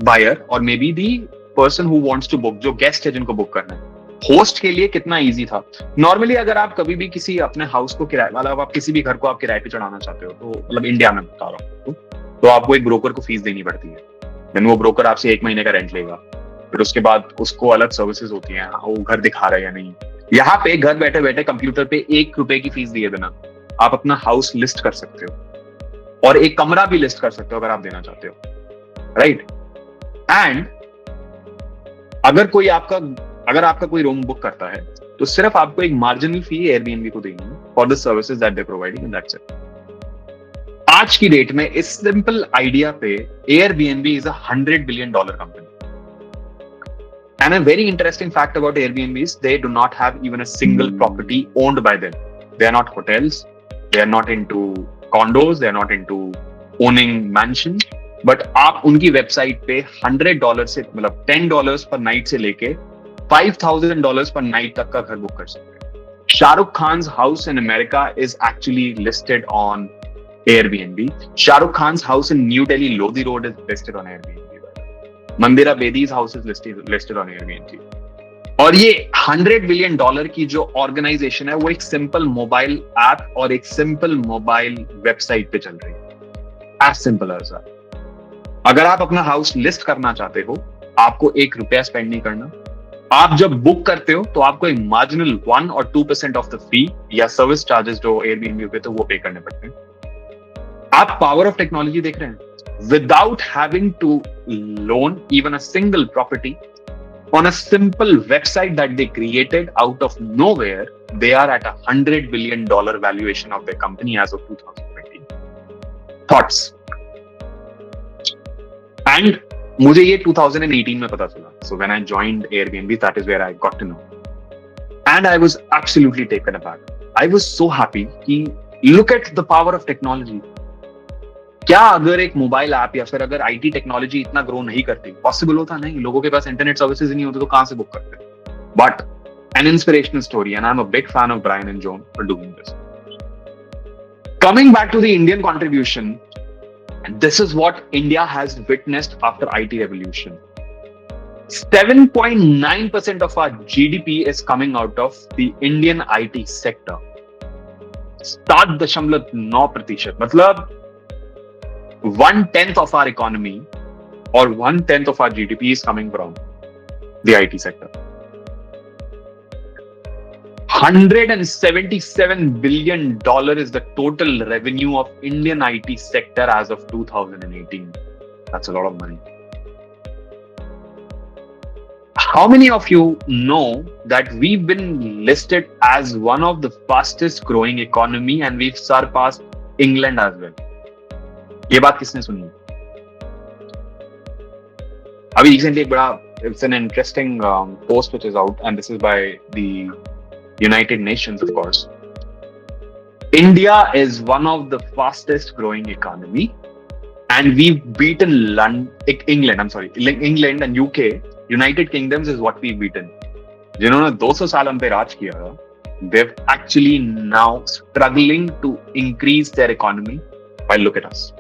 बायर और maybe the person who wants to book, जो guest है जिनको book करना है. होस्ट के लिए कितना इजी था. नॉर्मली अगर आप कभी भी किसी अपने हाउस को किराए मतलब आप किसी भी घर को आप किराए पे चढ़ाना चाहते हो तो मतलब इंडिया में बता रहा हूँ तो आपको एक ब्रोकर को फीस देनी पड़ती है. देन वो ब्रोकर आपसे 1 महीने का रेंट लेगा. फिर उसके बाद उसको अलग सर्विसेज होती हैं, वो घर दिखा रहा है या नहीं. यहाँ पे घर बैठे बैठे कंप्यूटर पे 1 रुपए की फीस दिए बिना आप अपना हाउस लिस्ट कर सकते हो और एक कमरा भी लिस्ट कर सकते हो अगर आप देना चाहते हो. राइट. एंड अगर आपका कोई रूम बुक करता है तो सिर्फ आपको एक मार्जिनल फी एयरबीएनबी को देनी है for the services that they providing and that's it. आज की डेट में इस सिंपल आइडिया पे Airbnb is $100 billion company. And a very interesting fact about Airbnb is they do not have even a single property owned by them. They are not hotels. They are not into condos. They are not into owning mansions. But आप उनकी website पे $100 से मतलब $10 पर night से लेके $5,000 पर night तक का घर बुक कर सकते हैं. Shahrukh Khan's house in America is actually listed on Airbnb. Shahrukh Khan's house in New Delhi, Lodi Road is listed on Airbnb. Mandira Bedi's house is listed on Airbnb. और ये $100 billion की जो ऑर्गेनाइजेशन है वो एक सिंपल मोबाइल ऐप और एक सिंपल मोबाइल वेबसाइट पे चल रही है. As simple as that. अगर आप अपना हाउस लिस्ट करना चाहते हो आपको ₹1 स्पेंड नहीं करना. आप जब बुक करते हो तो आपको एक marginal 1 or 2% of the fee या सर्विस चार्जेस जो एयरबीएनबी पे तो वो पे करने पड़ते हैं. आप पावर ऑफ टेक्नोलॉजी देख रहे हैं. Without having to loan even a single property on a simple website that they created out of nowhere, they are at $100 billion valuation of their company as of 2020. Thoughts? And मुझे ये 2018 में पता चला. So when I joined Airbnb, that is where I got to know. And I was absolutely taken aback. I was so happy कि look at the power of technology. क्या अगर एक mobile app या फिर अगर आईटी टेक्नोलॉजी इतना grow नहीं करती, पॉसिबल होता? नहीं. लोगों के पास इंटरनेट सर्विसेज नहीं होते तो कहां से बुक करते? But an inspirational story and I am a big fan of Brian and John for doing this. Coming back to the Indian contribution, this is what India has witnessed after IT revolution. 7.9% of our GDP is coming out of the Indian IT sector. 7.9%. मतलब 1/10 of our economy or 1/10 of our GDP is coming from the IT sector. $177 billion is the total revenue of Indian IT sector as of 2018. That's a lot of money. How many of you know that we've been listed as one of the fastest growing economy and we've surpassed England as well? ये बात किसने सुनी? अभी recently एक बड़ा, it's an interesting post which is out, and this is by the United Nations, of course. India is one of the fastest growing economy, and we've beaten England and UK. United Kingdoms is what we've beaten. जिन्होंने 200 साल हम पे राज किया, they've actually now struggling to increase their economy. While look at us.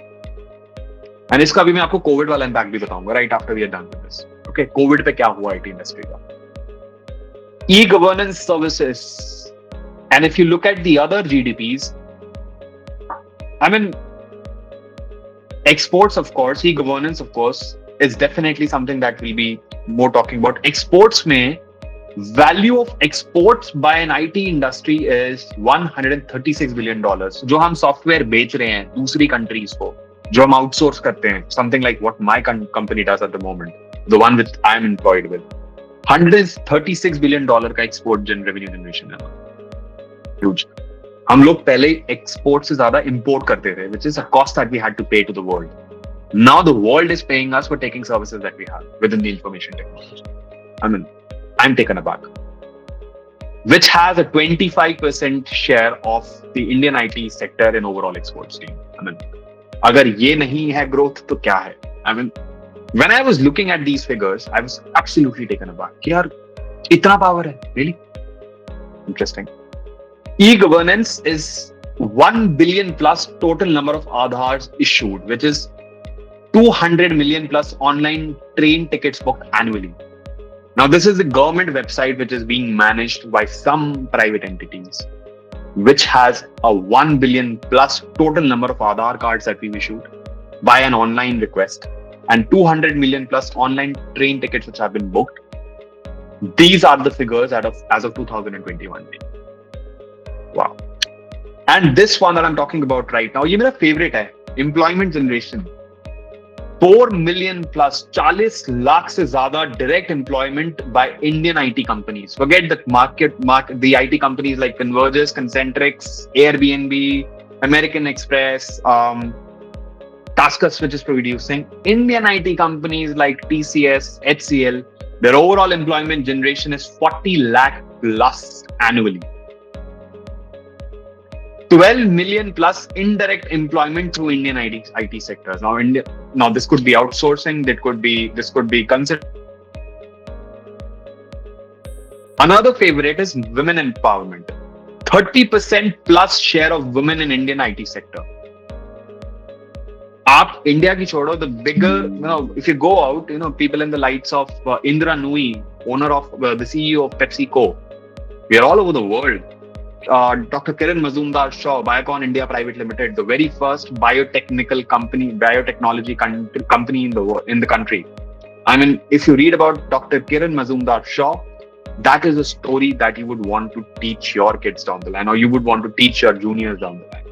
And इसका भी मैं आपको Covid वाला इम्पैक्ट भी बताऊंगा right after we are done with this. Okay, Covid पे क्या हुआ IT इंडस्ट्री का. E-governance services, and if you look at the other GDPs, I mean, exports, of course, e-governance, of course, is definitely something that we'll be more talking about. Exports में value of exports by an IT industry is $136 billion. जो हम software बेच रहे हैं दूसरी countries को, जो हम आउटसोर्स करते हैं, something like what my company does at the moment, the one which I am employed with. $136 billion का एक्सपोर्ट रेवेन्यू जनरेशन है. Huge. हम लोग पहले एक्सपोर्ट से ज्यादा इंपोर्ट करते थे, which is a cost that we had to pay to the world. Now the world is paying us for taking services that we have within the information technology. I mean, I'm taken aback. Which has a 25% share of the Indian IT sector in overall exports team. I mean, अगर ये नहीं है growth तो क्या है? I mean, when I was looking at these figures, I was absolutely taken aback. कि यार इतना power है, really? Interesting. E-governance is 1 billion plus total number of Aadhars issued, which is 200 million plus online train tickets booked annually. Now, this is the government website which is being managed by some private entities, which has a 1 billion plus total number of Aadhar cards that we've issued by an online request, and 200 million plus online train tickets which have been booked. These are the figures as of 2021. Wow. And this one that I'm talking about right now, ये मेरा favorite है, employment generation. 4 million plus 40 lakh से ज़्यादा direct employment by Indian IT companies. Forget the market, the IT companies like Convergys, Concentrix, Airbnb, American Express, Taskus, which is producing. Indian IT companies like TCS, HCL, their overall employment generation is 40 lakh plus annually. 12 million plus indirect employment through Indian IT sectors. Now this could be outsourcing, this could be considered. Another favorite is women empowerment. 30% plus share of women in Indian IT sector. आप India की छोड़ो, the bigger, if you go out, people in the lights of Indra Nooyi, owner of the CEO of PepsiCo, we are all over the world. Dr. Kiran Mazumdar-Shaw, Biocon India Private Limited, the very first biotechnology company in the country. I mean, if you read about Dr. Kiran Mazumdar-Shaw, that is a story that you would want to teach your kids down the line, or you would want to teach your juniors down the line.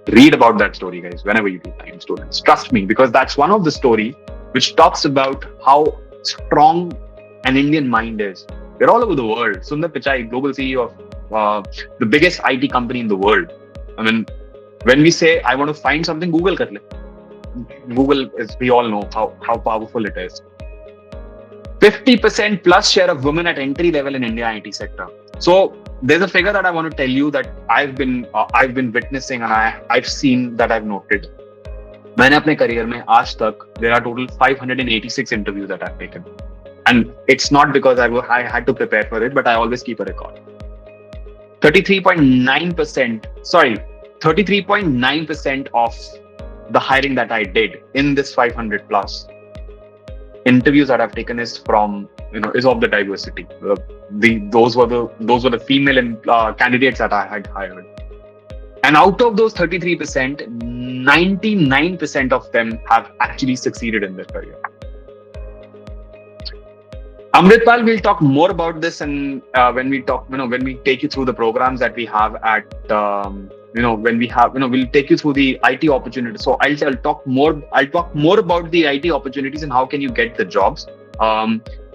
Read about that story, guys, whenever you do time, students. Trust me, because that's one of the story which talks about how strong an Indian mind is. We're all over the world. Sundar Pichai, global CEO of the biggest IT company in the world. I mean, when we say, I want to find something, Google kar le. Google is, we all know how powerful it is. 50% plus share of women at entry level in India IT sector. So there's a figure that I want to tell you that I've been witnessing, and I've seen, that I've noted. मैंने अपने career में आज तक, there are total 586 interviews that I've taken. And it's not because I had to prepare for it, but I always keep a record. 33.9% of the hiring that I did in this 500 plus interviews that I've taken is from, is of the diversity. Those were the female candidates that I had hired. And out of those 33%, 99% of them have actually succeeded in their career. Amritpal, we'll talk more about this, and when we talk, when we take you through the programs that we have at, when we have, we'll take you through the IT opportunities. So I'll talk more. I'll talk more about the IT opportunities and how can you get the jobs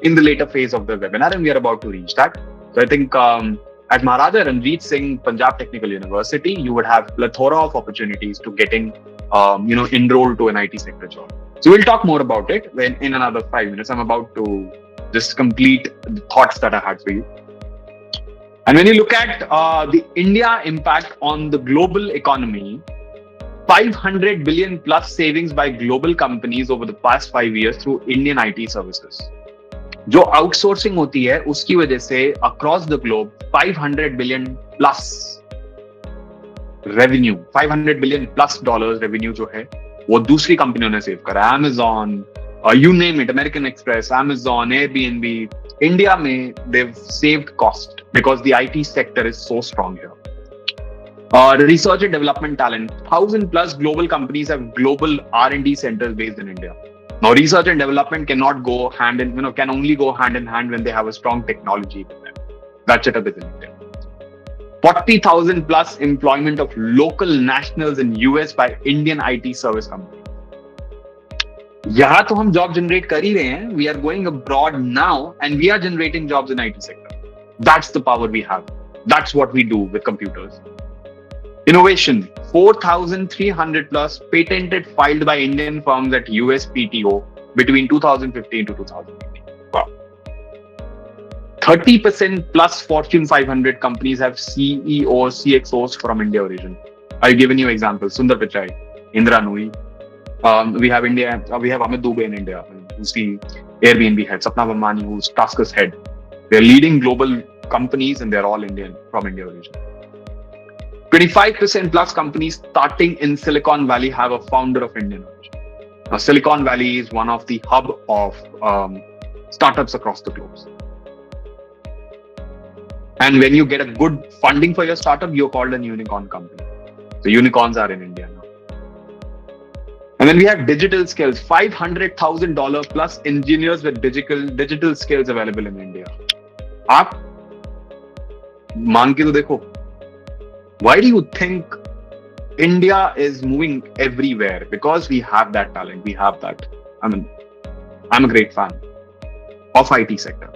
in the later phase of the webinar, and we are about to reach that. So I think at Maharaja Ranjit Singh Punjab Technical University, you would have plethora of opportunities to getting, enrolled to an IT sector job. So we'll talk more about it in another 5 minutes. I'm about to just complete the thoughts that I had for you. And when you look at the India impact on the global economy, 500 billion plus savings by global companies over the past 5 years through Indian IT services. जो outsourcing होती है उसकी वजह से across the globe 500 billion plus revenue, 500 billion plus dollars revenue जो है वो दूसरी कंपनियों ने सेव करा. Amazon, you name it, American Express, Amazon, Airbnb, India में they've saved cost because the IT sector is so strong here. Research and development talent, 1,000 plus global companies have global R&D centers based in India. Now, research and development cannot go hand in, can only go hand in hand when they have a strong technology with them. That setup is in India. 40,000 plus employment of local nationals in US by Indian IT service companies. यहाँ तो हम job generate कर ही रहे हैं. We are going abroad now and we are generating jobs in IT sector. That's the power we have. That's what we do with computers. Innovation, 4,300 plus patented filed by Indian firms at USPTO between 2015 to 2018. Wow. 30% plus Fortune 500 companies have CEOs, CXOs from India origin. I've given you examples. Sundar Pichai, Indra Nooyi. We have Amit Dubey in India, who's the Airbnb head. Sapna Vamani, who's TaskUs head. They're leading global companies and they're all Indian, from India origin. 25% plus companies starting in Silicon Valley have a founder of Indian origin. Now, Silicon Valley is one of the hub of startups across the globe. And when you get a good funding for your startup, you're called a unicorn company. So unicorns are in India now. And then we have digital skills, $500,000 plus engineers with digital skills available in India. आप मान के तो देखो. Why do you think India is moving everywhere? Because we have that talent. We have that. I'm a great fan of IT sector.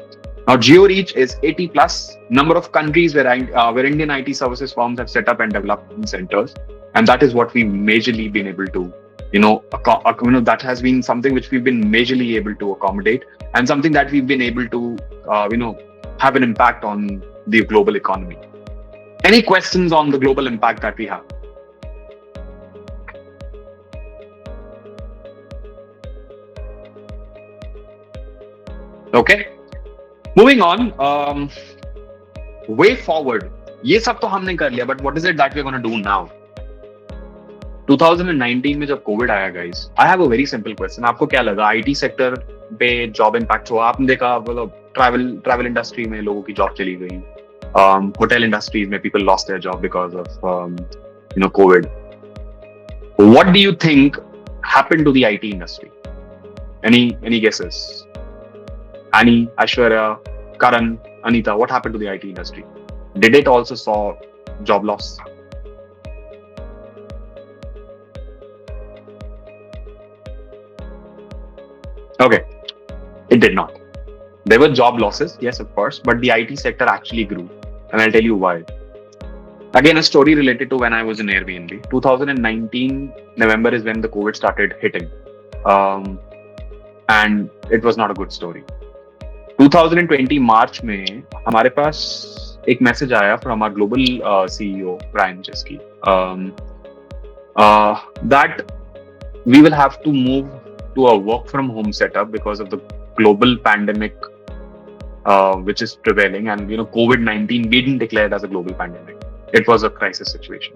Now, GeoReach is 80 plus number of countries where Indian IT services firms have set up and developed centers, and that is what we've majorly been able to, that has been something which we've been majorly able to accommodate, and something that we've been able to, have an impact on the global economy. Any questions on the global impact that we have? Okay. Moving on. Way forward. ये सब तो हमने कर लिया, but what is it that we're going to do now? 2019 में जब Covid आया guys, I have a very simple question. आपको क्या लगा IT सेक्टर पे जॉब इम्पैक्ट हुआ? आपने देखा मतलब ट्रैवल इंडस्ट्री में लोगों की जॉब चली गई. Hotel industries where people lost their job because of COVID. What do you think happened to the IT industry? Any guesses? Annie, Aishwarya, Karan, Anita, what happened to the IT industry? Did it also saw job loss? Okay, it did not. There were job losses, yes, of course, but the IT sector actually grew. And I'll tell you why. Again, a story related to when I was in Airbnb. 2019 November is when the COVID started hitting. And it was not a good story. 2020 March में हमारे पास एक message आया from our global CEO, Brian Chesky, that we will have to move to a work from home setup because of the global pandemic which is prevailing, and COVID-19 we didn't declare it as a global pandemic. It was a crisis situation.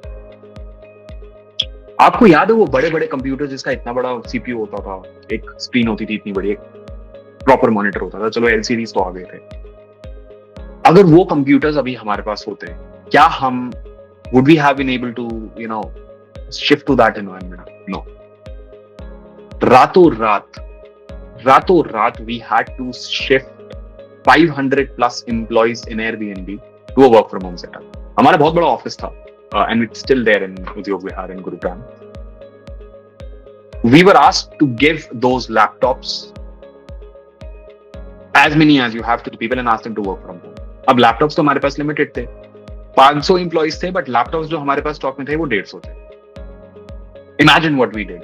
आपको याद है वो बड़े बड़े computer जिसका इतना बड़ा CPU होता था, एक स्क्रीन होती थी इतनी बड़ी, एक प्रॉपर मॉनिटर होता था. चलो LCDs तो आ गए थे. अगर वो कंप्यूटर्स अभी हमारे पास होते, क्या हम would we have been able to shift to that environment? No. रातों रात we had to shift 500 plus employees in Airbnb to a work from home setup. हमारा बहुत बड़ा ऑफिस था, and it's still there in Udyog Vihar in Gurugram. We were asked to give those laptops, as many as you have, to the people and ask them to work from home. अब laptops तो हमारे पास limited थे, 500 employees थे, but laptops जो हमारे पास stock में थे वो 150 थे. Imagine what we did.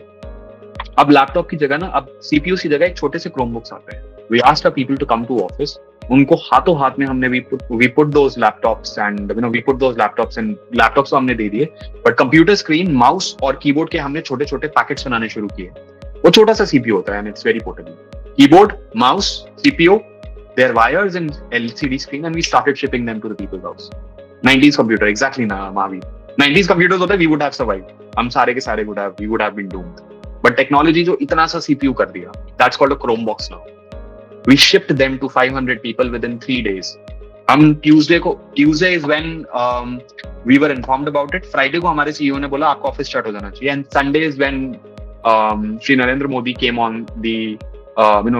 अब लैपटॉप की जगह ना, अब सीपीयू की जगह एक छोटे से क्रोमबुक्स आते हैं. We asked our people to come to office. उनको हाथों हाथ में हमने we put those laptops and we put those laptops and laptops तो हमने दे दिए, but computer screen, mouse और keyboard के हमने छोटे छोटे पैकेट्स बनाने शुरू किए. वो छोटा सा सीपीयू होता है and it's very portable. Keyboard, mouse, CPU, their wires and LCD screen, and we started shipping them to the people's house. 90s computer, exactly ना Mahavir. 90s computers होते, we would have survived. हम सारे के सारे we would have been doomed. But technology जो इतना सा CPU कर दिया, that's called a Chromebox now. We shipped them to 500 people within 3 days. हम Tuesday is when we were informed about it. Friday को हमारे CEO ने बोला आपका ऑफिस स्टार्ट हो जाना चाहिए. And Sunday is when Shri Narendra Modi came on the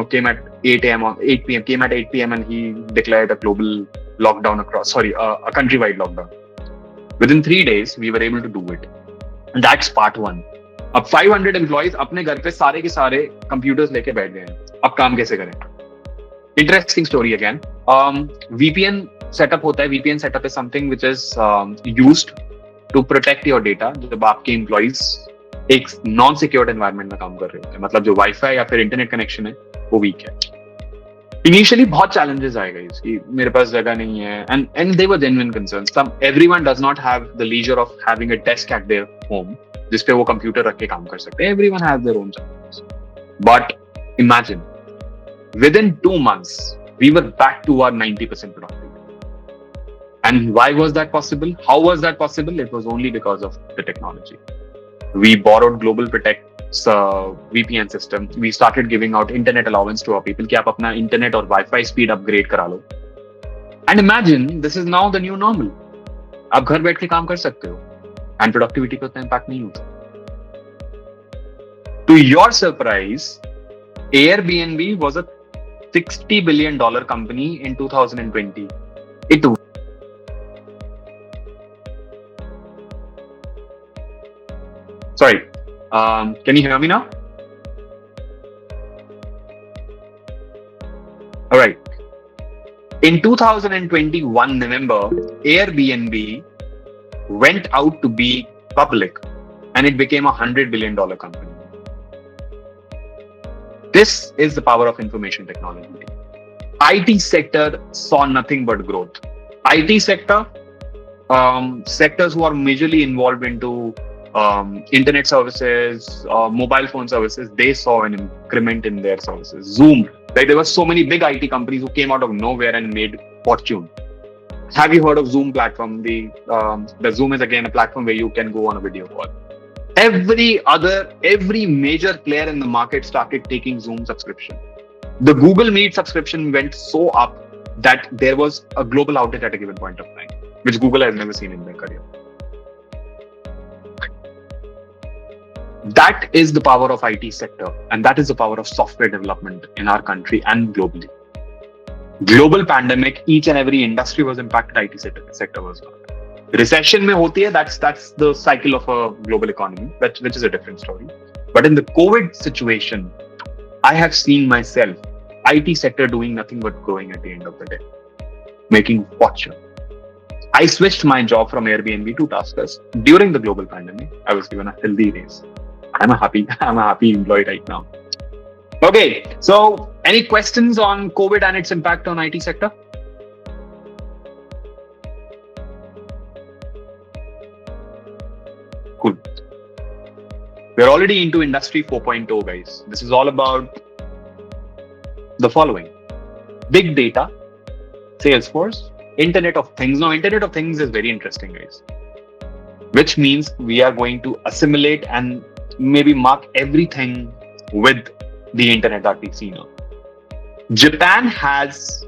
came at 8 p.m. and he declared a global lockdown a countrywide lockdown. Within 3 days, we were able to do it. And that's part one. अब 500 employees अपने घर पे सारे के सारे computers लेके बैठ गए हैं. अब काम कैसे करें? Interesting story again. VPN setup होता है. VPN setup is something which is used to protect your data. जब आपके employees एक non-secured environment में काम कर रहे होते हैं, मतलब जो वाईफाई या फिर इंटरनेट कनेक्शन है वो वीक है. Initially बहुत challenges आएगा इसकी, मेरे पास जगह नहीं है, and they were genuine concerns. Everyone does not have the leisure of having a desk at their home जिसपे वो कंप्यूटर रख के काम कर सकते हैं. Everyone has their own challenges. But imagine, within 2 months, we were back to our 90% productivity. And why was that possible? How was that possible? It was only because of the technology. We borrowed Global Protect's VPN system. We started giving out internet allowance to our people कि आप अपना internet और Wi-Fi speed upgrade करा लो. And imagine, this is now the new normal. आप घर बैठ के काम कर सकते हो. And productivity पे उतना impact नहीं होता. To your surprise, Airbnb was a $60 billion company in 2020. Sorry, can you hear me now? All right. In 2021 November, Airbnb went out to be public and it became a $100 billion company. This is the power of information technology. IT sector saw nothing but growth. IT sector, sectors who are majorly involved into internet services, mobile phone services, they saw an increment in their services. Zoom, like there were so many big IT companies who came out of nowhere and made fortune. Have you heard of Zoom platform? The Zoom is again a platform where you can go on a video call. Every major player in the market started taking Zoom subscription. The Google Meet subscription went so up that there was a global outage at a given point of time, which Google has never seen in their career. That is the power of IT sector, and that is the power of software development in our country and globally. Global pandemic, each and every industry was impacted. IT sector was not. Recession में होती है, that's the cycle of a global economy, which is a different story. But in the COVID situation, I have seen myself, IT sector doing nothing but growing at the end of the day, making fortune. I switched my job from Airbnb to TaskUs during the global pandemic. I was given a healthy raise. I'm a happy employee right now. Okay, so any questions on COVID and its impact on IT sector? Cool. We're already into Industry 4.0, guys. This is all about the following: big data, Salesforce, Internet of Things. Now, Internet of Things is very interesting, guys, which means we are going to assimilate and maybe mark everything with the internet that we see now. Japan has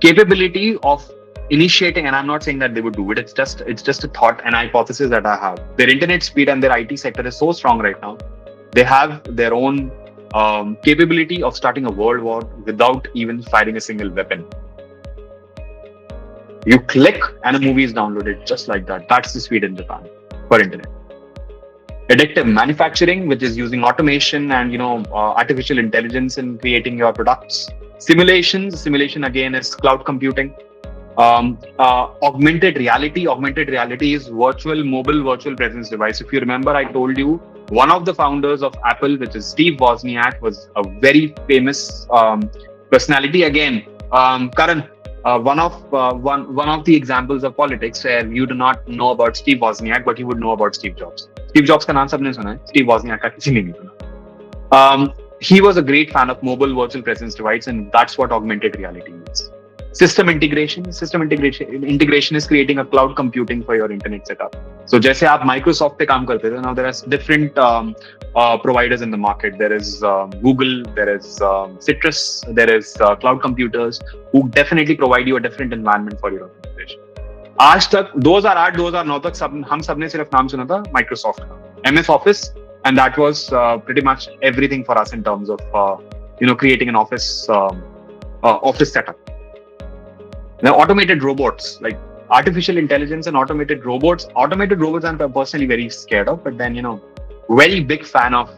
capability of initiating, and I'm not saying that they would do it. It's just a thought and hypothesis that I have. Their internet speed and their IT sector is so strong right now. They have their own capability of starting a world war without even firing a single weapon. You click and a movie is downloaded just like that. That's the speed in Japan for internet. Additive manufacturing, which is using automation and artificial intelligence in creating your products. Simulation again is cloud computing. Augmented reality is mobile virtual presence device. If you remember, I told you one of the founders of Apple, which is Steve Wozniak, was a very famous personality. Again, Karan, one of the examples of politics where you do not know about Steve Wozniak, but you would know about Steve Jobs. Steve Jobs का नाम सबने सुना है, Steve Wozniak का किसी ने नहीं सुना. He was a great fan of mobile virtual presence device, and that's what augmented reality is. System integration is creating a cloud computing for your internet setup. So जैसे आप Microsoft पे काम करते थे, now there are different providers in the market. There is Google, there is Citrus, there is cloud computers who definitely provide you a different environment for your organization. आज तक 2008 2009 तक हम सबने सिर्फ नाम सुना था Microsoft का, MS Office, and that was pretty much everything for us in terms of creating an office setup. Now, automated robots, like artificial intelligence and automated robots I'm personally very scared of, but then very big fan of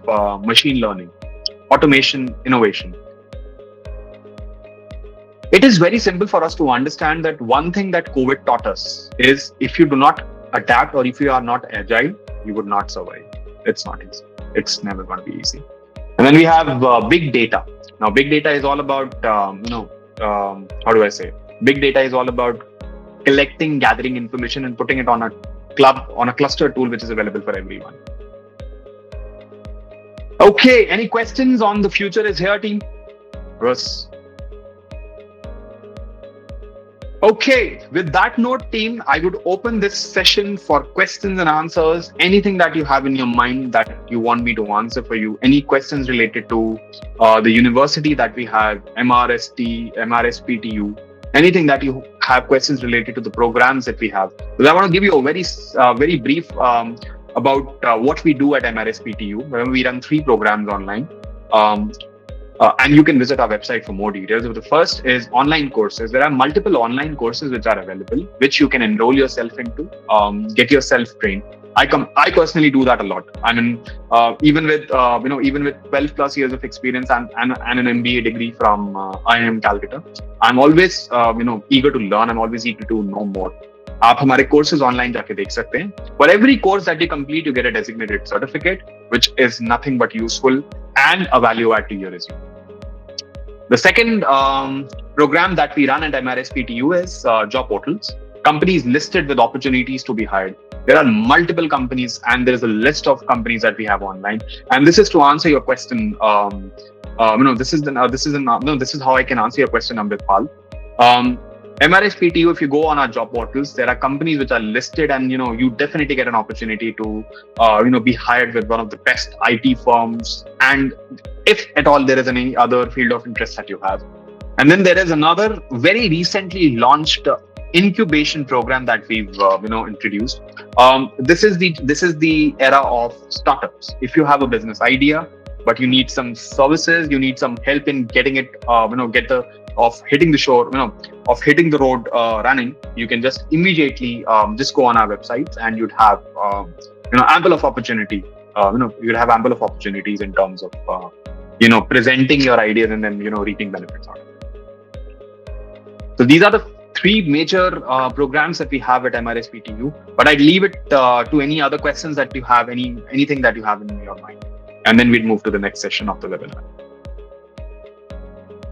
machine learning, automation, innovation. It is very simple for us to understand that one thing that COVID taught us is if you do not adapt or if you are not agile, you would not survive. It's not easy. It's never going to be easy. And then we have big data. Now, big data is all about, how do I say? Big data is all about collecting, gathering information and putting it on a cluster tool which is available for everyone. Okay, any questions on the future is here, team? Russ. Okay, with that note, team, I would open this session for questions and answers. Anything that you have in your mind that you want me to answer for you, any questions related to the university that we have, MRSPTU, anything that you have questions related to the programs that we have. Because I want to give you a very brief about what we do at MRSPTU. We run 3 programs online. And you can visit our website for more details. The first is online courses. There are multiple online courses which are available, which you can enroll yourself into, get yourself trained. I personally do that a lot. I mean, even with 12 plus years of experience and an MBA degree from IIM Calcutta, I'm always eager to learn. I'm always eager to know more. आप हमारे courses online जाके देख सकते हैं. For every course that you complete, you get a designated certificate, which is nothing but useful and a value add to your resume. The second program that we run at MRSPTU is job portals. Companies listed with opportunities to be hired. There are multiple companies, and there is a list of companies that we have online. And this is to answer your question. This is how I can answer your question, Amritpal. MRSPTU, if you go on our job portals, there are companies which are listed, and you definitely get an opportunity to be hired with one of the best IT firms, and if at all there is any other field of interest that you have. And then there is another very recently launched incubation program that we've introduced. This is the era of startups. If you have a business idea, but you need some services, you need some help in getting it, hitting the road running, you can just immediately just go on our websites, and you'd have ample of opportunity. You'd have ample of opportunities in terms of presenting your ideas and then reaping benefits out of it. So these are the 3 major programs that we have at MRSPTU. But I'd leave it to any other questions that you have, anything that you have in your mind, and then we'd move to the next session of the webinar.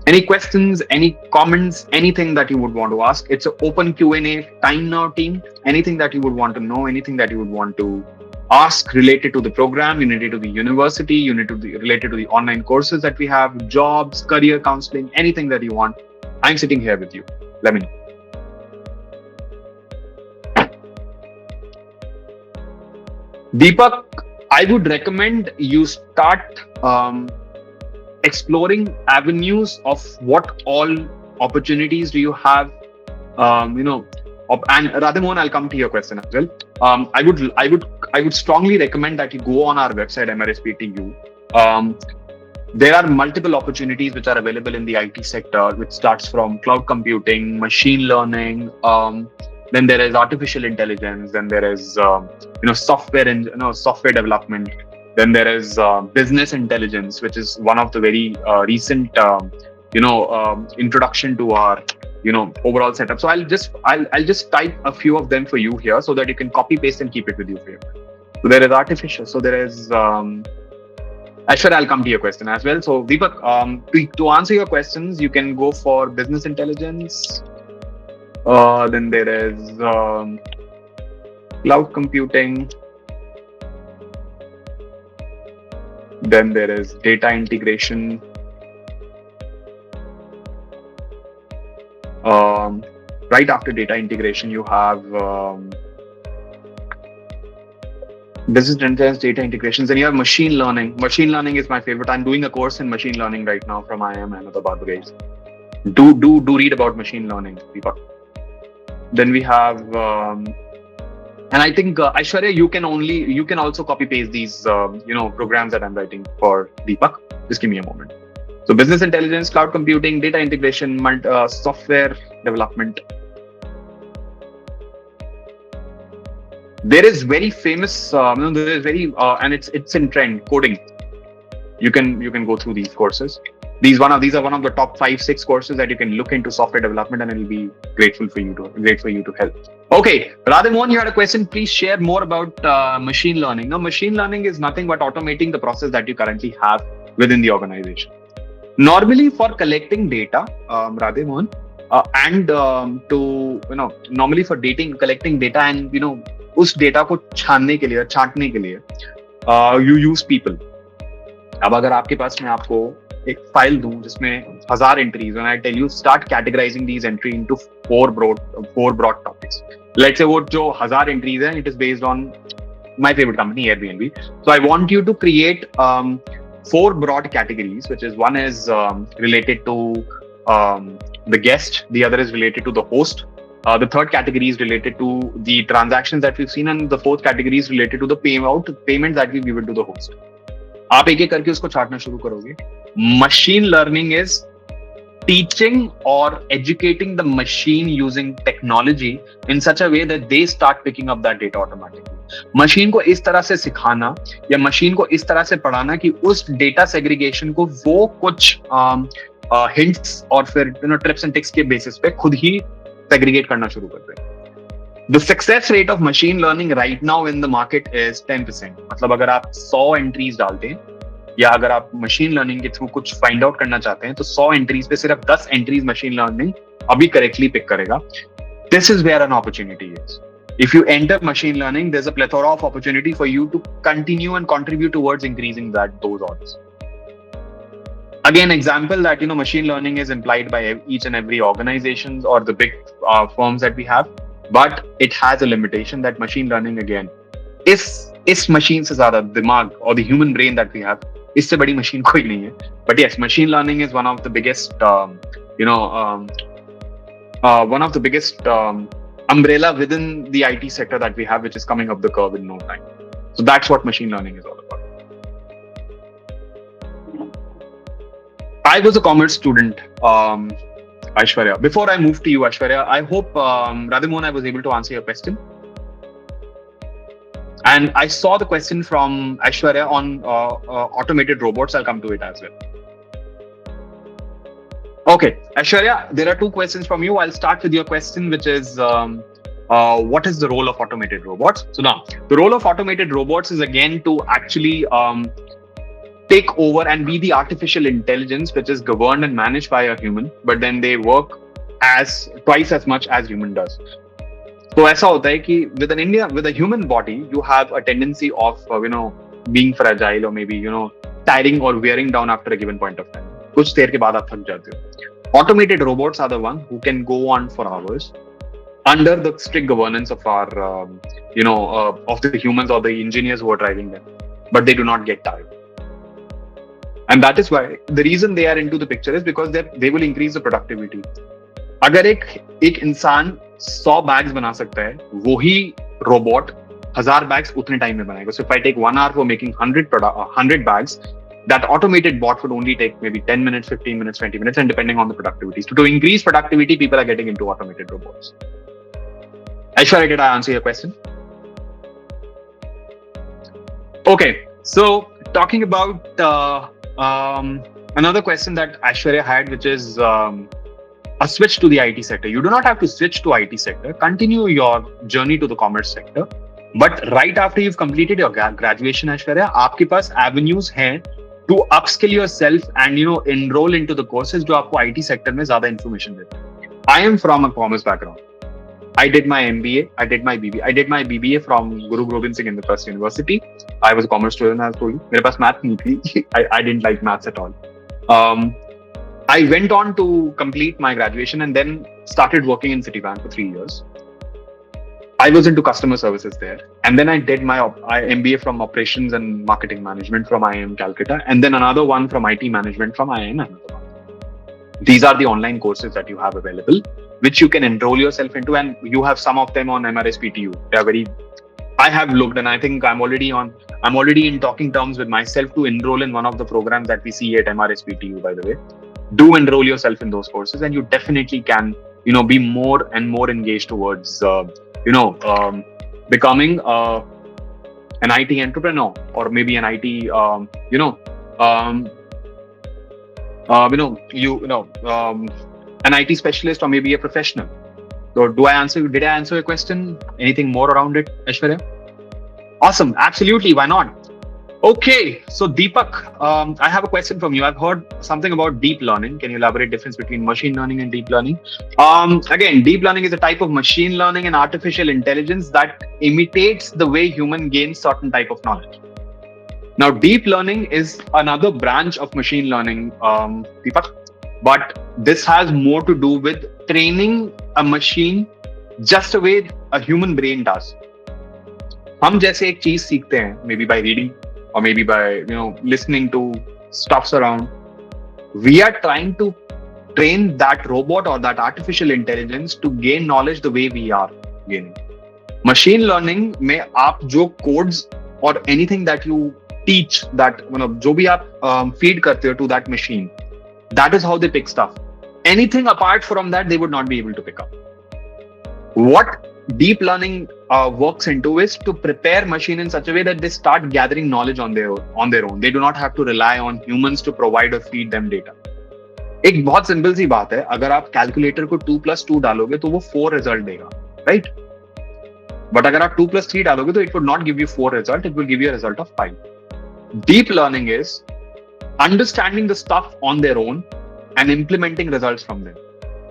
Any questions, any comments, anything that you would want to ask? It's an open Q&A time now, team. Anything that you would want to know, anything that you would want to ask related to the program, related to the university, related to the online courses that we have, jobs, career counseling, anything that you want. I'm sitting here with you. Let me know. Deepak, I would recommend you start exploring avenues of what all opportunities do you have, and Radhamohan, I'll come to your question as well. I would strongly recommend that you go on our website, MRSPTU. there are multiple opportunities which are available in the IT sector, which starts from cloud computing, machine learning, then there is artificial intelligence, then there is software and software development, then there is business intelligence, which is one of the very recent introduction to our overall setup. So I'll just type a few of them for you here so that you can copy paste and keep it with you for you. So there is artificial. So there is Aishwarya, I'll come to your question as well. So Deepak, to answer your questions, you can go for business intelligence. Then there is cloud computing. Then there is data integration. Right after data integration, you have business intelligence, data integrations, and you have machine learning. Machine learning is my favorite. I'm doing a course in machine learning right now from IIM Ahmedabad, guys. Do read about machine learning, Deepak. Then we have, and I think Aishwarya, you can also copy paste these programs that I'm writing for Deepak. Just give me a moment. So business intelligence, cloud computing, data integration, software development. There is very famous, there is very, and it's in trend, coding. You can go through these courses. These are one of the top 5-6 courses that you can look into software development, and it'll be great for you to help. Okay, Radhamohan, you had a question. Please share more about machine learning. Now, machine learning is nothing but automating the process that you currently have within the organization. Normally, for collecting data, Radhamohan, and normally for collecting data and उस data को छानने के लिए you use people. अब अगर आपके पास मैं आपको एक फाइल दूं जिसमें 1000 entries, when I tell you start categorizing these entry into four broad topics. Let's say वो जो 1000 entries है, it is based on my favorite company, Airbnb. So I want you to create 4 broad categories, which is one is related to the guest, the other is related to the host, the third category is related to the transactions that we've seen, and the fourth category is related to the payment that we give it to the host. आप एक एक करके उसको छाटना शुरू करोगे. Machine learning is teaching or educating the machine using technology in such a way that they start picking up that data automatically. Machine को इस तरह से सिखाना या मशीन को इस तरह से पढ़ाना कि उस डेटा सेग्रीगेशन को वो कुछ हिंट्स और फिर ट्रिप्स एंड टिक्स के बेसिस पे खुद ही सेग्रीगेट करना शुरू कर दे. The success rate of machine learning right now in the market is 10%. मतलब अगर आप 100 एंट्रीज डालते हैं या अगर आप मशीन लर्निंग के थ्रू कुछ फाइंड आउट करना चाहते हैं तो 100 एंट्रीज पे सिर्फ 10 एंट्रीज मशीन लर्निंग अभी करेक्टली पिक करेगा. This is where an opportunity is. If you enter machine learning, there's a plethora of opportunity for you to continue and contribute towards increasing those odds. Again, example that machine learning is implied by each and every organizations or the big firms that we have, but it has a limitation that machine learning again इस machine से ज़्यादा दिमाग or the human brain that we have, इससे बड़ी machine कोई नहीं है. But yes, machine learning is one of the biggest umbrella within the IT sector that we have, which is coming up the curve in no time. So that's what machine learning is all about. I was a commerce student, Aishwarya. Before I move to you, Aishwarya, I hope, Radhamohan, I was able to answer your question. And I saw the question from Aishwarya on automated robots. I'll come to it as well. Okay, Aishwarya, there are 2 questions from you. I'll start with your question, which is, what is the role of automated robots? So now, the role of automated robots is again to actually take over and be the artificial intelligence which is governed and managed by a human, but then they work as twice as much as human does. So ऐसा होता है कि with a human body, you have a tendency of being fragile or maybe tiring or wearing down after a given point of time. कुछ देर के बाद आप थक जाते हो. Automated robots are the one who can go on for hours under the strict governance of our of the humans or the engineers who are driving them, but they do not get tired. And that is why the reason they are into the picture is because they will increase the productivity. अगर एक इंसान 100 bags बना सकता है, वही robot 1000 bags उतने time में बनाएगा. So if I take 1 hour for making 100 bags, that automated bot would only take maybe 10 minutes, 15 minutes, 20 minutes, and depending on the productivity. So to increase productivity, people are getting into automated robots. Aishwarya, did I answer your question? Okay, so talking about another question that Aishwarya had, which is a switch to the IT sector. You do not have to switch to IT sector. Continue your journey to the commerce sector. But right after you've completed your graduation, Aishwarya, आपके पास avenues हैं to upskill yourself and enroll into the courses जो आपको IT sector में ज़्यादा information देते हैं. I am from a commerce background. I did my MBA. I did my BBA. I did my BBA from Guru Gobind Singh Indraprasth University. I was a commerce student, as I told you. मेरे पास math नहीं थी. I didn't like maths at all. I went on to complete my graduation and then started working in Citibank for 3 years. I was into customer services there. And then I did my MBA from operations and marketing management from IIM Calcutta. And then another one from IT management from IIM Ahmedabad. These are the online courses that you have available, which you can enroll yourself into. And you have some of them on MRSPTU. They are I have looked, and I think I'm already in talking terms with myself to enroll in one of the programs that we see at MRSPTU, by the way. Do enroll yourself in those courses, and you definitely can, be more and more engaged towards, becoming an IT entrepreneur, or maybe an IT, an IT specialist, or maybe a professional. So did I answer your question? Anything more around it, Aishwarya? Awesome. Absolutely. Why not? Okay. So Deepak, I have a question from you. I've heard something about deep learning. Can you elaborate the difference between machine learning and deep learning? Again, deep learning is a type of machine learning and artificial intelligence that imitates the way human gains certain type of knowledge. Now, deep learning is another branch of machine learning, Deepak, but this has more to do with training a machine just the way a human brain does. हम जैसे एक चीज सीखते हैं, maybe by reading or maybe by listening to stuffs around. We are trying to train that robot or that artificial intelligence to gain knowledge the way we are gaining. Machine learning में आप जो codes or anything that you teach, that जो भी आप feed करते हो to that machine, that is how they pick stuff. Anything apart from that, they would not be able to pick up. What deep learning works into is to prepare machine in such a way that they start gathering knowledge on their own. They do not have to rely on humans to provide or feed them data. एक बहुत simple सी बात है, अगर आप calculator को 2+2 डालोगे तो वो 4 रिजल्ट देगा, राइट? बट अगर आप 2+3 डालोगे तो it would not give you 4 result, it will give you a result of 5. Deep learning is understanding the stuff on their own and implementing results from them.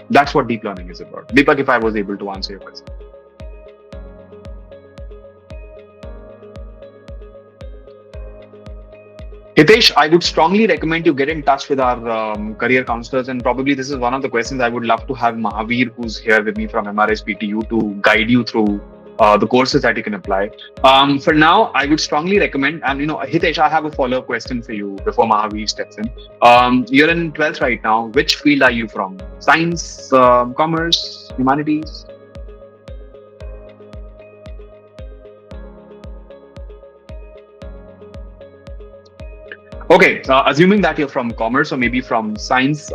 That's what deep learning is about. Deepak, if I was able to answer your question. Hitesh, I would strongly recommend you get in touch with our career counselors, and probably this is one of the questions I would love to have Mahavir, who's here with me from MRSPTU, to guide you through the courses that you can apply. For now, I would strongly recommend, and Hitesh, I have a follow-up question for you before Mahavir steps in. You're in 12th right now. Which field are you from? Science, commerce, humanities? Okay, assuming that you're from commerce or maybe from science,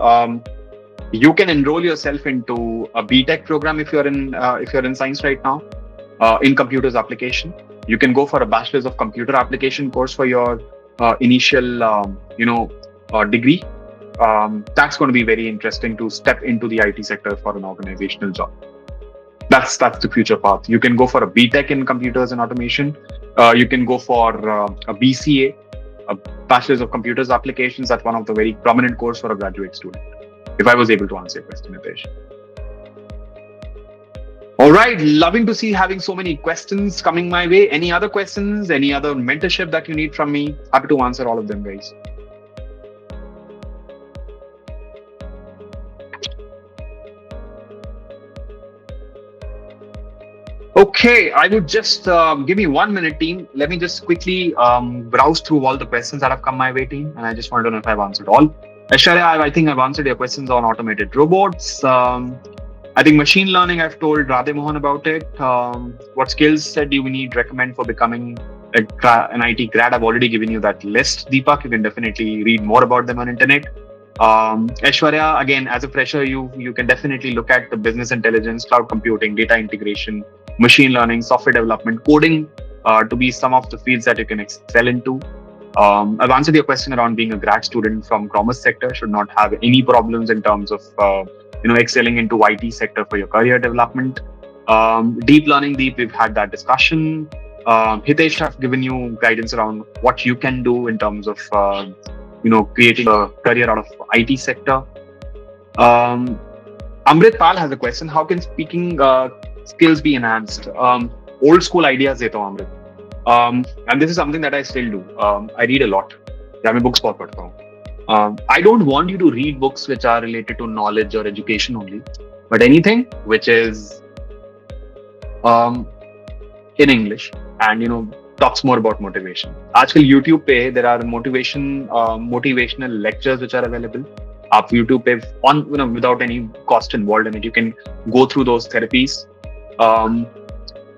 you can enroll yourself into a BTech program if you're in science right now. In computers application, you can go for a bachelor's of computer application course for your initial degree. That's going to be very interesting to step into the IT sector for an organizational job. That's the future path. You can go for a BTech in computers and automation. You can go for a BCA, a bachelor's of computers applications. That's one of the very prominent course for a graduate student. If I was able to answer your question, Hitesh. All right, loving to see having so many questions coming my way. Any other questions? Any other mentorship that you need from me? Happy to answer all of them, guys. Okay, I would just give me 1 minute, team. Let me just quickly browse through all the questions that have come my way, team. And I just want to know if I've answered all. Aishwarya, I think I've answered your questions on automated robots. I think machine learning, I've told Radhe Mohan about it. What skills set do we need recommend for becoming an IT grad. I've already given you that list, Deepak. You can definitely read more about them on internet. Aishwarya, again, as a fresher, you can definitely look at the business intelligence, cloud computing, data integration, machine learning, software development, coding to be some of the fields that you can excel into. I've answered your question around being a grad student from commerce sector. Should not have any problems in terms of excelling into IT sector for your career development. Deep learning, we've had that discussion. Hitesh, I've given you guidance around what you can do in terms of creating a career out of IT sector. Amrit Pal has a question: how can speaking skills be enhanced? Old school ideas देता हूँ Amrit. And this is something that I still do. I read a lot. Yeah, मैं books बहुत पढ़ता हूँ. I don't want you to read books which are related to knowledge or education only, but anything which is in English and talks more about motivation. आजकल YouTube पे there are motivational lectures which are available. आप YouTube पे on without any cost involved in it, you can go through those therapies.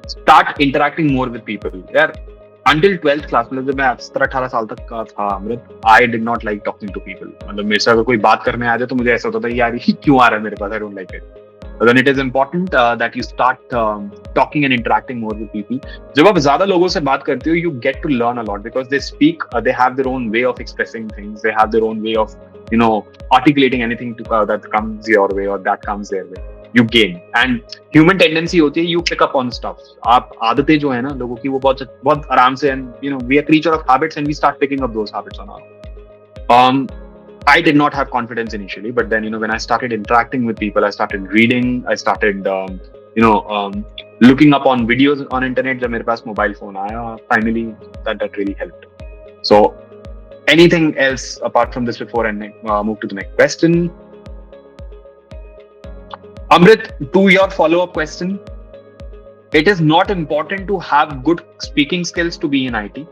Start interacting more with people. यार until 12th class मतलब जब मैं 17-18 साल तक का था अमृत, I did not like talking to people. मतलब मेरे से अगर कोई बात करने आ जाए तो मुझे ऐसा होता था यार ये क्यों आ रहा है मेरे पास, I don't like it. But then it is important that you start talking and interacting more with people. जब आप ज्यादा लोगों से बात करते हो, you get to learn a lot because they speak, they have their own way of expressing things, they have their own way of articulating anything that comes your way or that comes their way. You gain, and human tendency होती है you pick up on stuff. आप आदतें जो है ना लोगों की वो बहुत आराम से, and we are creature of habits and we start picking up those habits on our. I did not have confidence initially, but then when I started interacting with people, I started reading, I started looking up on videos on internet. जब मेरे पास mobile phone आया, finally that really helped. So anything else apart from this before I move to the next question? Amrit, to your follow-up question, it is not important to have good speaking skills to be in IT,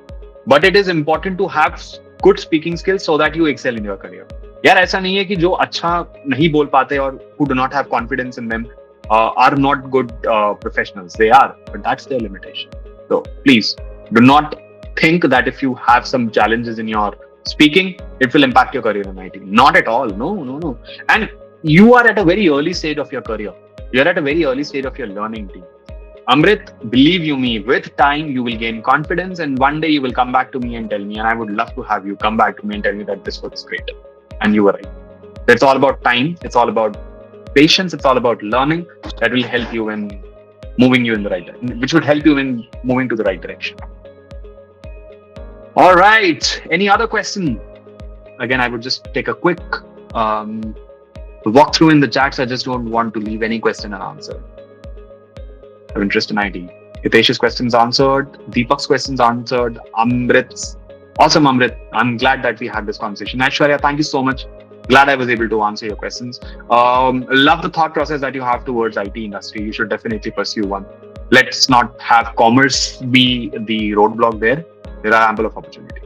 but it is important to have good speaking skills so that you excel in your career. यार ऐसा नहीं है कि जो अच्छा नहीं बोल पाते और who do not have confidence in them are not good professionals. They are, but that's their limitation. So please do not think that if you have some challenges in your speaking, it will impact your career in IT. Not at all. No. And you are at a very early stage of your career. You are at a very early stage of your learning team. Amrit, believe you me, with time you will gain confidence, and one day you will come back to me and tell me, and I would love to have you come back to me and tell me that this was great and you were right. It's all about time. It's all about patience. It's all about learning that will help you in moving you in the right direction, which would help you in moving to the right direction. All right. Any other question? Again, I would just take a quick walk through in the chats. I just don't want to leave any question unanswered. Of interest in IT. Hitesh's questions answered. Deepak's questions answered. Amrit's. Awesome, Amrit. I'm glad that we had this conversation. Aishwarya, thank you so much. Glad I was able to answer your questions. Love the thought process that you have towards IT industry. You should definitely pursue one. Let's not have commerce be the roadblock there. There are ample of opportunity.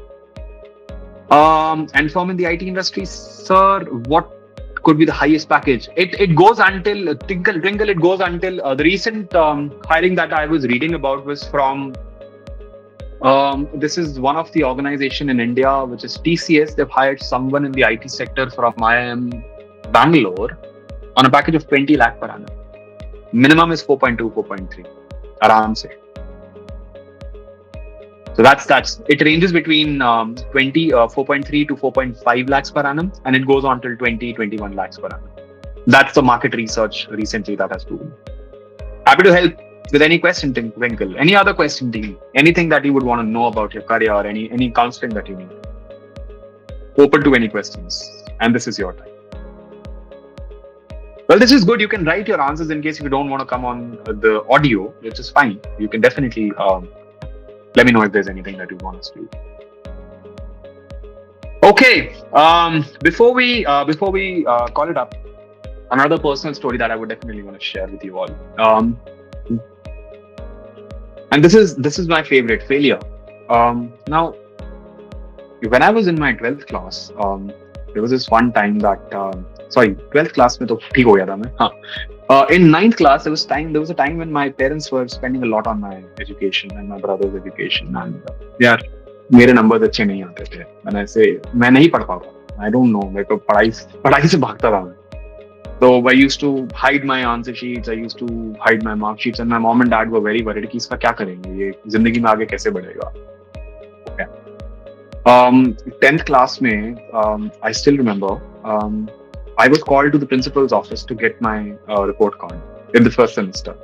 And from in the IT industry, sir, what could be the highest package? It goes until Tinkle. It goes until the recent hiring that I was reading about was from this is one of the organization in India, which is TCS. They've hired someone in the IT sector from IIM Bangalore on a package of 20 lakh per annum. Minimum is 4.2, 4.3. Aram se. So that's it ranges between 4.3 to 4.5 lakhs per annum, and it goes on till 21 lakhs per annum. That's the market research recently that has proven. Happy to help with any question, Twinkle. Any other question, team? Anything that you would want to know about your career or any counseling that you need? Open to any questions, and this is your time. Well, this is good. You can write your answers in case if you don't want to come on the audio, which is fine. You can definitely let me know if there's anything that you want us to do. Okay. Before we call it up, another personal story that I would definitely want to share with you all. And this is my favorite, failure. Now, when I was in my 12th class, there was this one time that 12th class में तो ठीक हो गया था मैं. In ninth class, there was a time when my parents were spending a lot on my education and my brother's education, and yeah, मेरे numbers अच्छे नहीं आते थे. And I say मैं नहीं पढ़ पाता. I don't know. मेरे को पढ़ाई से भागता था मैं. So I used to hide my answer sheets. I used to hide my mark sheets, and my mom and dad were very worried कि इसका क्या करेंगे, ये जिंदगी में आगे कैसे बढ़ेगा. Okay. 10th class में, I still remember. I was called to the principal's office to get my report card in the first semester.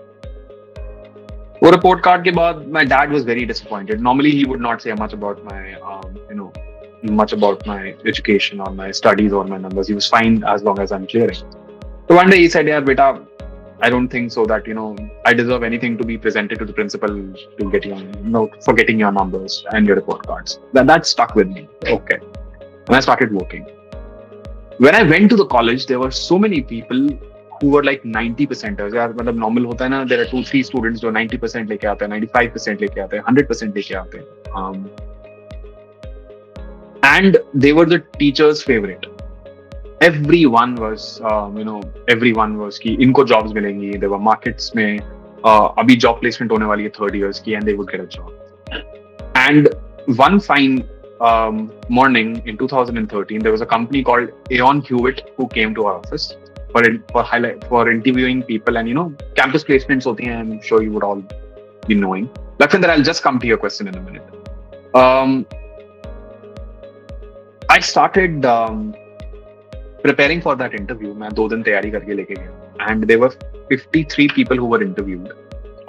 वो report card के बाद, my dad was very disappointed. Normally, he would not say much about my education or my studies or my numbers. He was fine as long as I'm clearing. So one day he said, "Yeah, beta, I don't think so that I deserve anything to be presented to the principal to get for getting your numbers and your report cards." That stuck with me. Okay, and I started working. When I went to the college, there were so many people who were like 90%ers. यार मतलब normal होता है ना, there are 2-3 students जो 90% लेके आते हैं, 95% लेके आते हैं, 100% लेके आते हैं. And they were the teacher's favorite. Everyone was कि इनको jobs मिलेंगी. There were markets में अभी job placement होने वाली है 3rd years की, and they would get a job. And one fine morning in 2013, there was a company called Aon Hewitt who came to our office for interviewing people, and campus placements होती हैं. I'm sure you would all be knowing. Lakwinder, I'll just come to your question in a minute. I started preparing for that interview. मैं 2 दिन तैयारी करके लेके गया, and there were 53 people who were interviewed,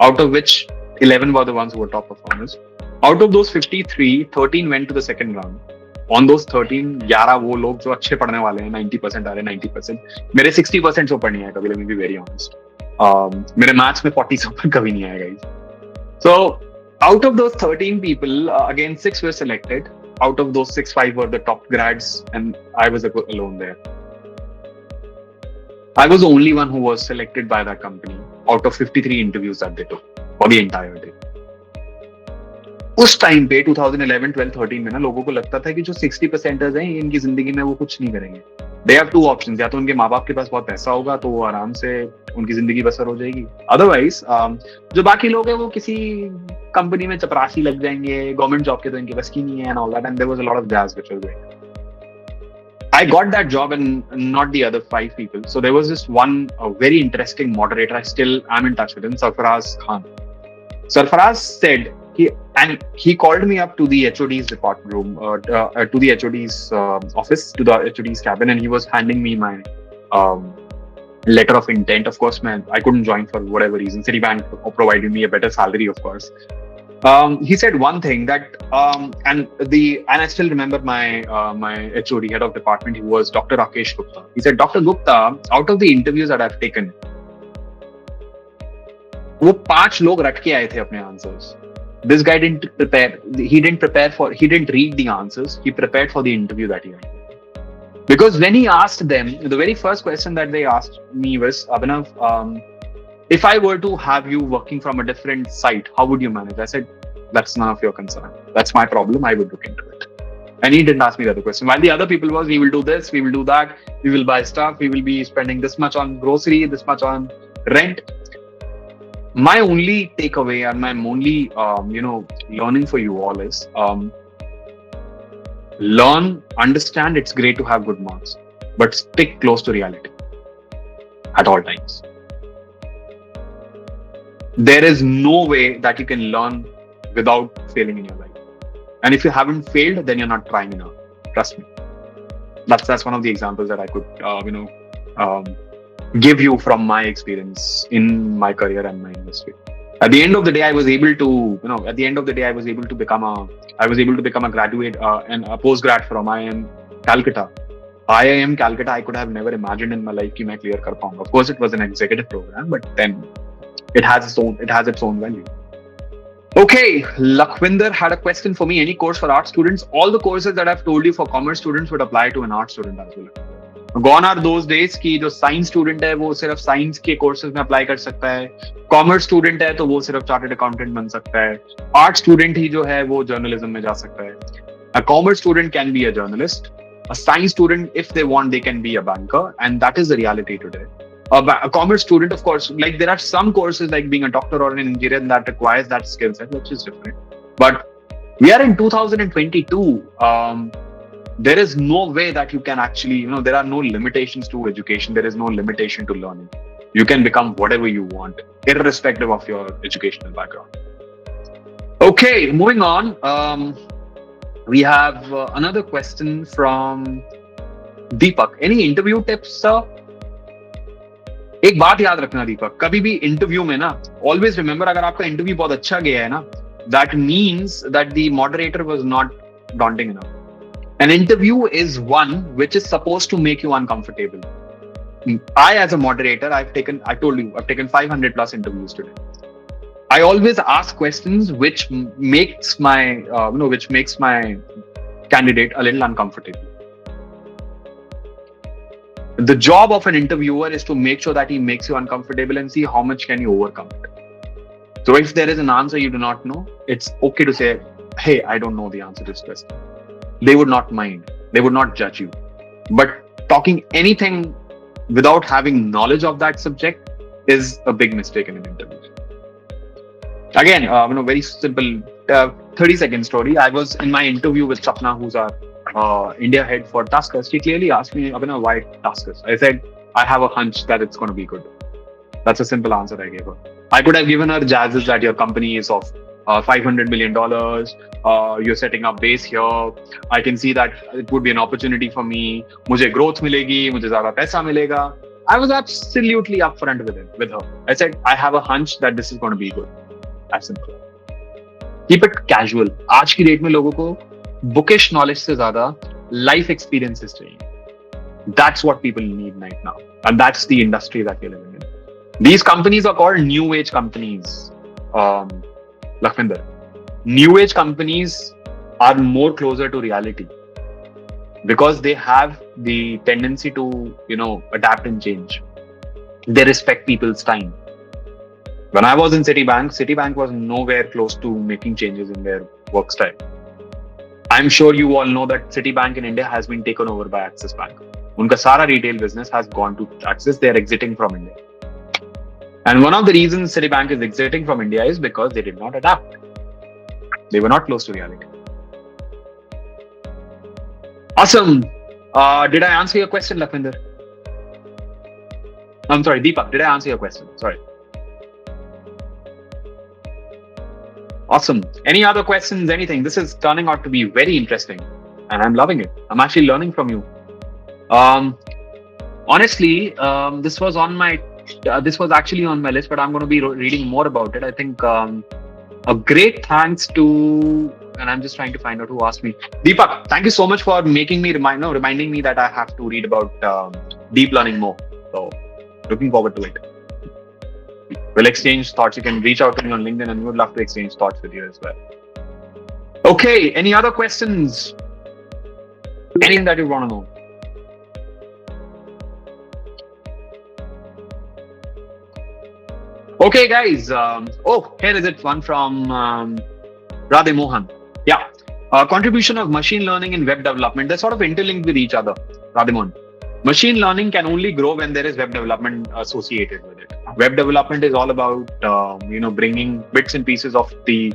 out of which 11 were the ones who were top performers. Out of those 53, 13 went to the second round. On those 13, 11 वो लोग जो अच्छे पढ़ने वाले हैं, 90% आ रहे हैं, 90%. मेरे 60% से ऊपर नहीं आया कभी, let me be very honest. मेरे मैथ्स में 40 से ऊपर कभी नहीं आया guys. So out of those 13 people, again 6 were selected. Out of those 6, 5 were the top grads, and I was alone there. I was the only one who was selected by that company out of 53 interviews that they took for the entire day. उस time पे 2011, 12, 13 में ना लोगों को लगता था कि जो 60%ers हैं इनकी जिंदगी में वो कुछ नहीं करेंगे. They have 2 options. या तो उनके माँ बाप के पास बहुत पैसा होगा तो वो आराम से उनकी जिंदगी बसर हो जाएगी. Otherwise, जो बाकी लोग हैं वो किसी कंपनी में चपरासी लग जाएंगे, गवर्नमेंट जॉब के तो इनके बस की नहीं है, and all that. And there was a lot of jazz which was going. I got that job and not the other 5 people. So there was this one very interesting moderator. I still am in touch with him, Sarfaraz Khan. Sarfaraz said, he called me up to the HOD's department room, to the HOD's office, to the HOD's cabin, and he was handing me my letter of intent. Of course, I couldn't join for whatever reason. Citibank provided me a better salary, of course. He said one thing that, and I still remember my HOD, head of department, he was Dr. Rakesh Gupta. He said, Dr. Gupta, out of the interviews that I've taken, वो 5 लोग रट के आए थे अपने answers. This guy didn't prepare. He didn't read the answers. He prepared for the interview that he had. Because when he asked them, the very first question that they asked me was, Abhinav, if I were to have you working from a different site, how would you manage? I said, that's none of your concern. That's my problem. I would look into it. And he didn't ask me the other question. While the other people was, we will do this, we will do that, we will buy stuff, we will be spending this much on grocery, this much on rent. My only takeaway and my only, learning for you all is, learn, understand it's great to have good marks, but stick close to reality at all times. There is no way that you can learn without failing in your life. And if you haven't failed, then you're not trying enough. Trust me. That's one of the examples that I could, give you from my experience in my career and my industry. At the end of the day, I was able to become a graduate and a postgrad from IIM Calcutta. IIM Calcutta, I could have never imagined in my life कि मैं clear कर पाऊंगा. Of course, it was an executive program, but then it has its own value. Okay, Lakwinder had a question for me. Any course for art students? All the courses that I've told you for commerce students would apply to an art student as well. Gone are those days कि जो science student है वो सिर्फ science के courses में apply कर सकता है, कॉमर्स स्टूडेंट है तो वो सिर्फ चार्टर्ड अकाउंटेंट बन सकता है, आर्ट स्टूडेंट ही जो है वो जर्नलिज्म में जा सकता है. A commerce student can be a journalist. A science student, if they want, they can be a banker, and that is the reality today. a commerce student, of course, like there are some courses like being a doctor or an engineer that requires that skill set, which is different. But we are in 2022. There is no way that you can actually, there are no limitations to education. There is no limitation to learning. You can become whatever you want, irrespective of your educational background. Okay, moving on. We have another question from Deepak. Any interview tips, sir? एक बात याद रखना दीपक, कभी भी interview में ना, always remember, अगर आपका इंटरव्यू बहुत अच्छा गया है ना, that means that the moderator was not daunting enough. An interview is one which is supposed to make you uncomfortable. I, as a moderator, I've taken 500 plus interviews today. I always ask questions which makes my candidate a little uncomfortable. The job of an interviewer is to make sure that he makes you uncomfortable and see how much can you overcome it. So if there is an answer you do not know, it's okay to say, hey, I don't know the answer to this question. They would not mind. They would not judge you. But talking anything without having knowledge of that subject is a big mistake in an interview. Again, very simple 30-second story. I was in my interview with Chapna, who's our India head for Taskers. She clearly asked me, Abhinav, why Taskers? I said, I have a hunch that it's going to be good. That's a simple answer I gave her. I could have given her jazzes that your company is of $500 million. You're setting up base here. I can see that it would be an opportunity for me. Mujhe growth milegi, mujhe zyada paisa milega. I was absolutely upfront with her. I said, I have a hunch that this is going to be good. That's simple. Keep it casual. आज की date में लोगों को bookish knowledge से ज़्यादा life experiences चाहिए. That's what people need right now, and that's the industry that we're living in. These companies are called new age companies. Lakwinder, new age companies are more closer to reality because they have the tendency to, adapt and change. They respect people's time. When I was in Citibank was nowhere close to making changes in their work style. I'm sure you all know that Citibank in India has been taken over by Axis Bank. Unka sara retail business has gone to Axis. They are exiting from India. And one of the reasons Citibank is exiting from India is because they did not adapt. They were not close to reality. Awesome. Did I answer your question, Lakwinder? I'm sorry, Deepak, did I answer your question? Sorry. Awesome. Any other questions, anything? This is turning out to be very interesting and I'm loving it. I'm actually learning from you. Honestly, this was actually on my list, but I'm going to be reading more about it. I think a great thanks to, and I'm just trying to find out who asked me. Deepak, thank you so much for making me reminding me that I have to read about deep learning more. So looking forward to it. We'll exchange thoughts. You can reach out to me on LinkedIn and we would love to exchange thoughts with you as well. Okay, any other questions? Anything that you want to know? Okay, guys. Here is it. One from Radhe Mohan. Yeah. Contribution of machine learning in web development. They're sort of interlinked with each other. Radhe Mohan. Machine learning can only grow when there is web development associated with it. Web development is all about, bringing bits and pieces of the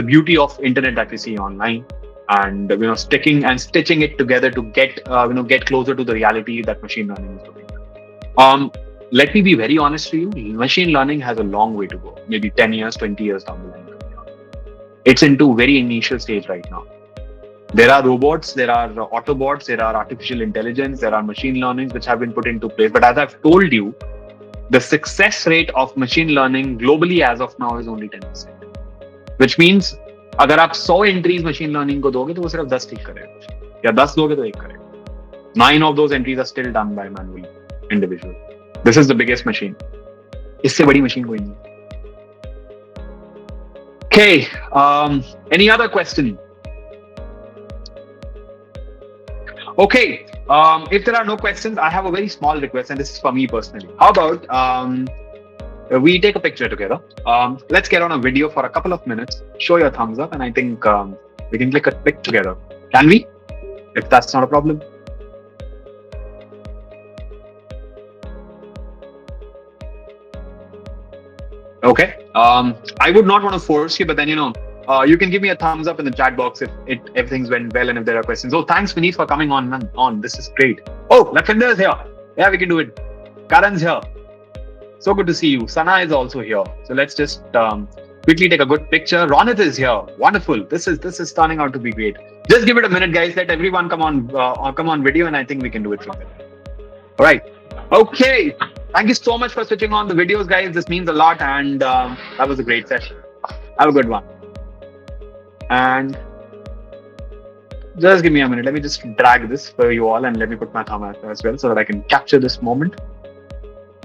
beauty of internet that we see online, and sticking and stitching it together to get closer to the reality that machine learning is doing. Let me be very honest to you. Machine learning has a long way to go. Maybe 10 years, 20 years down the line. It's into very initial stage right now. There are robots, there are Autobots, there are artificial intelligence, there are machine learnings which have been put into place. But as I've told you, the success rate of machine learning globally as of now is only 10%. Which means, अगर आप 100 entries machine learning को दोगे तो वो सिर्फ 10 ठीक करेगा, या 10 दोगे तो 1 करेगा. 9 of those entries are still done by manual individual. This is the biggest machine. इससे बड़ी machine कोई नहीं. Okay. Any other question? Okay, if there are no questions, I have a very small request, and this is for me personally. How about we take a picture together? Let's get on a video for a couple of minutes, show your thumbs up, and I think we can click a pic together. Can we? If that's not a problem. Okay. I would not want to force you, but then you can give me a thumbs up in the chat box if everything's went well and if there are questions. Oh, thanks, Vineet, for coming on. Man. On this is great. Oh, Lakwinder is here. Yeah, we can do it. Karan's here. So good to see you. Sana is also here. So let's just quickly take a good picture. Ronit is here. Wonderful. This is turning out to be great. Just give it a minute, guys. Let everyone come on video, and I think we can do it from there. All right. Okay. Thank you so much for switching on the videos, guys. This means a lot, and that was a great session. Have a good one. And just give me a minute. Let me just drag this for you all, and let me put my thumb out as well so that I can capture this moment.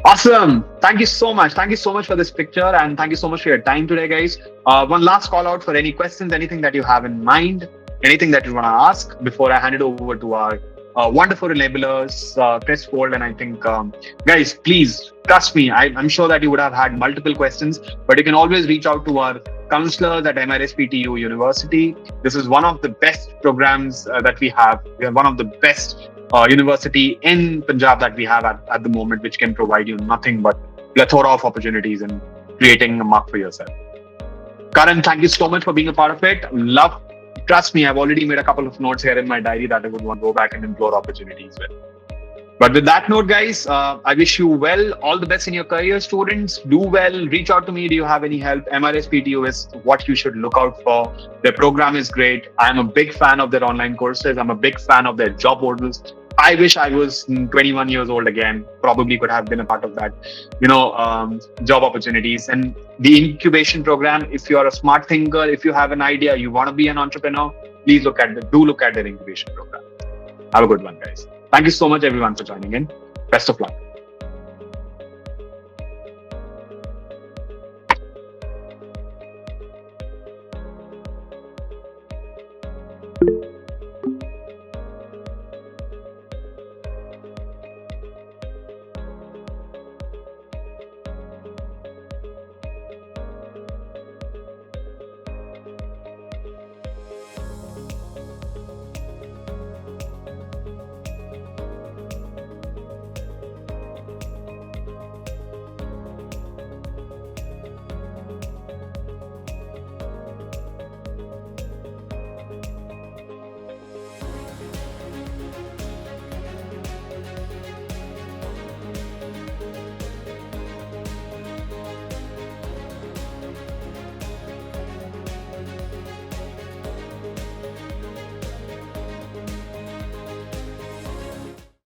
Awesome. Thank you so much. Thank you so much for this picture, and thank you so much for your time today, guys. One last call out for any questions, anything that you have in mind, anything that you want to ask before I hand it over to our wonderful enablers, Chris Fold. And I think, guys, please trust me. I'm sure that you would have had multiple questions, but you can always reach out to our counselors at MRSPTU University. This is one of the best programs that we have. We are one of the best university in Punjab that we have at the moment, which can provide you nothing but plethora of opportunities and creating a mark for yourself. Karan, thank you so much for being a part of it. Trust me, I've already made a couple of notes here in my diary that I would want to go back and explore opportunities with. But with that note, guys, I wish you well. All the best in your career, students. Do well. Reach out to me. Do you have any help? MRSPTU is what you should look out for. Their program is great. I'm a big fan of their online courses. I'm a big fan of their job portals. I wish I was 21 years old again. Probably could have been a part of that, job opportunities. And the incubation program, if you're a smart thinker, if you have an idea, you want to be an entrepreneur, please look at their incubation program. Have a good one, guys. Thank you so much, everyone, for joining in. Best of luck.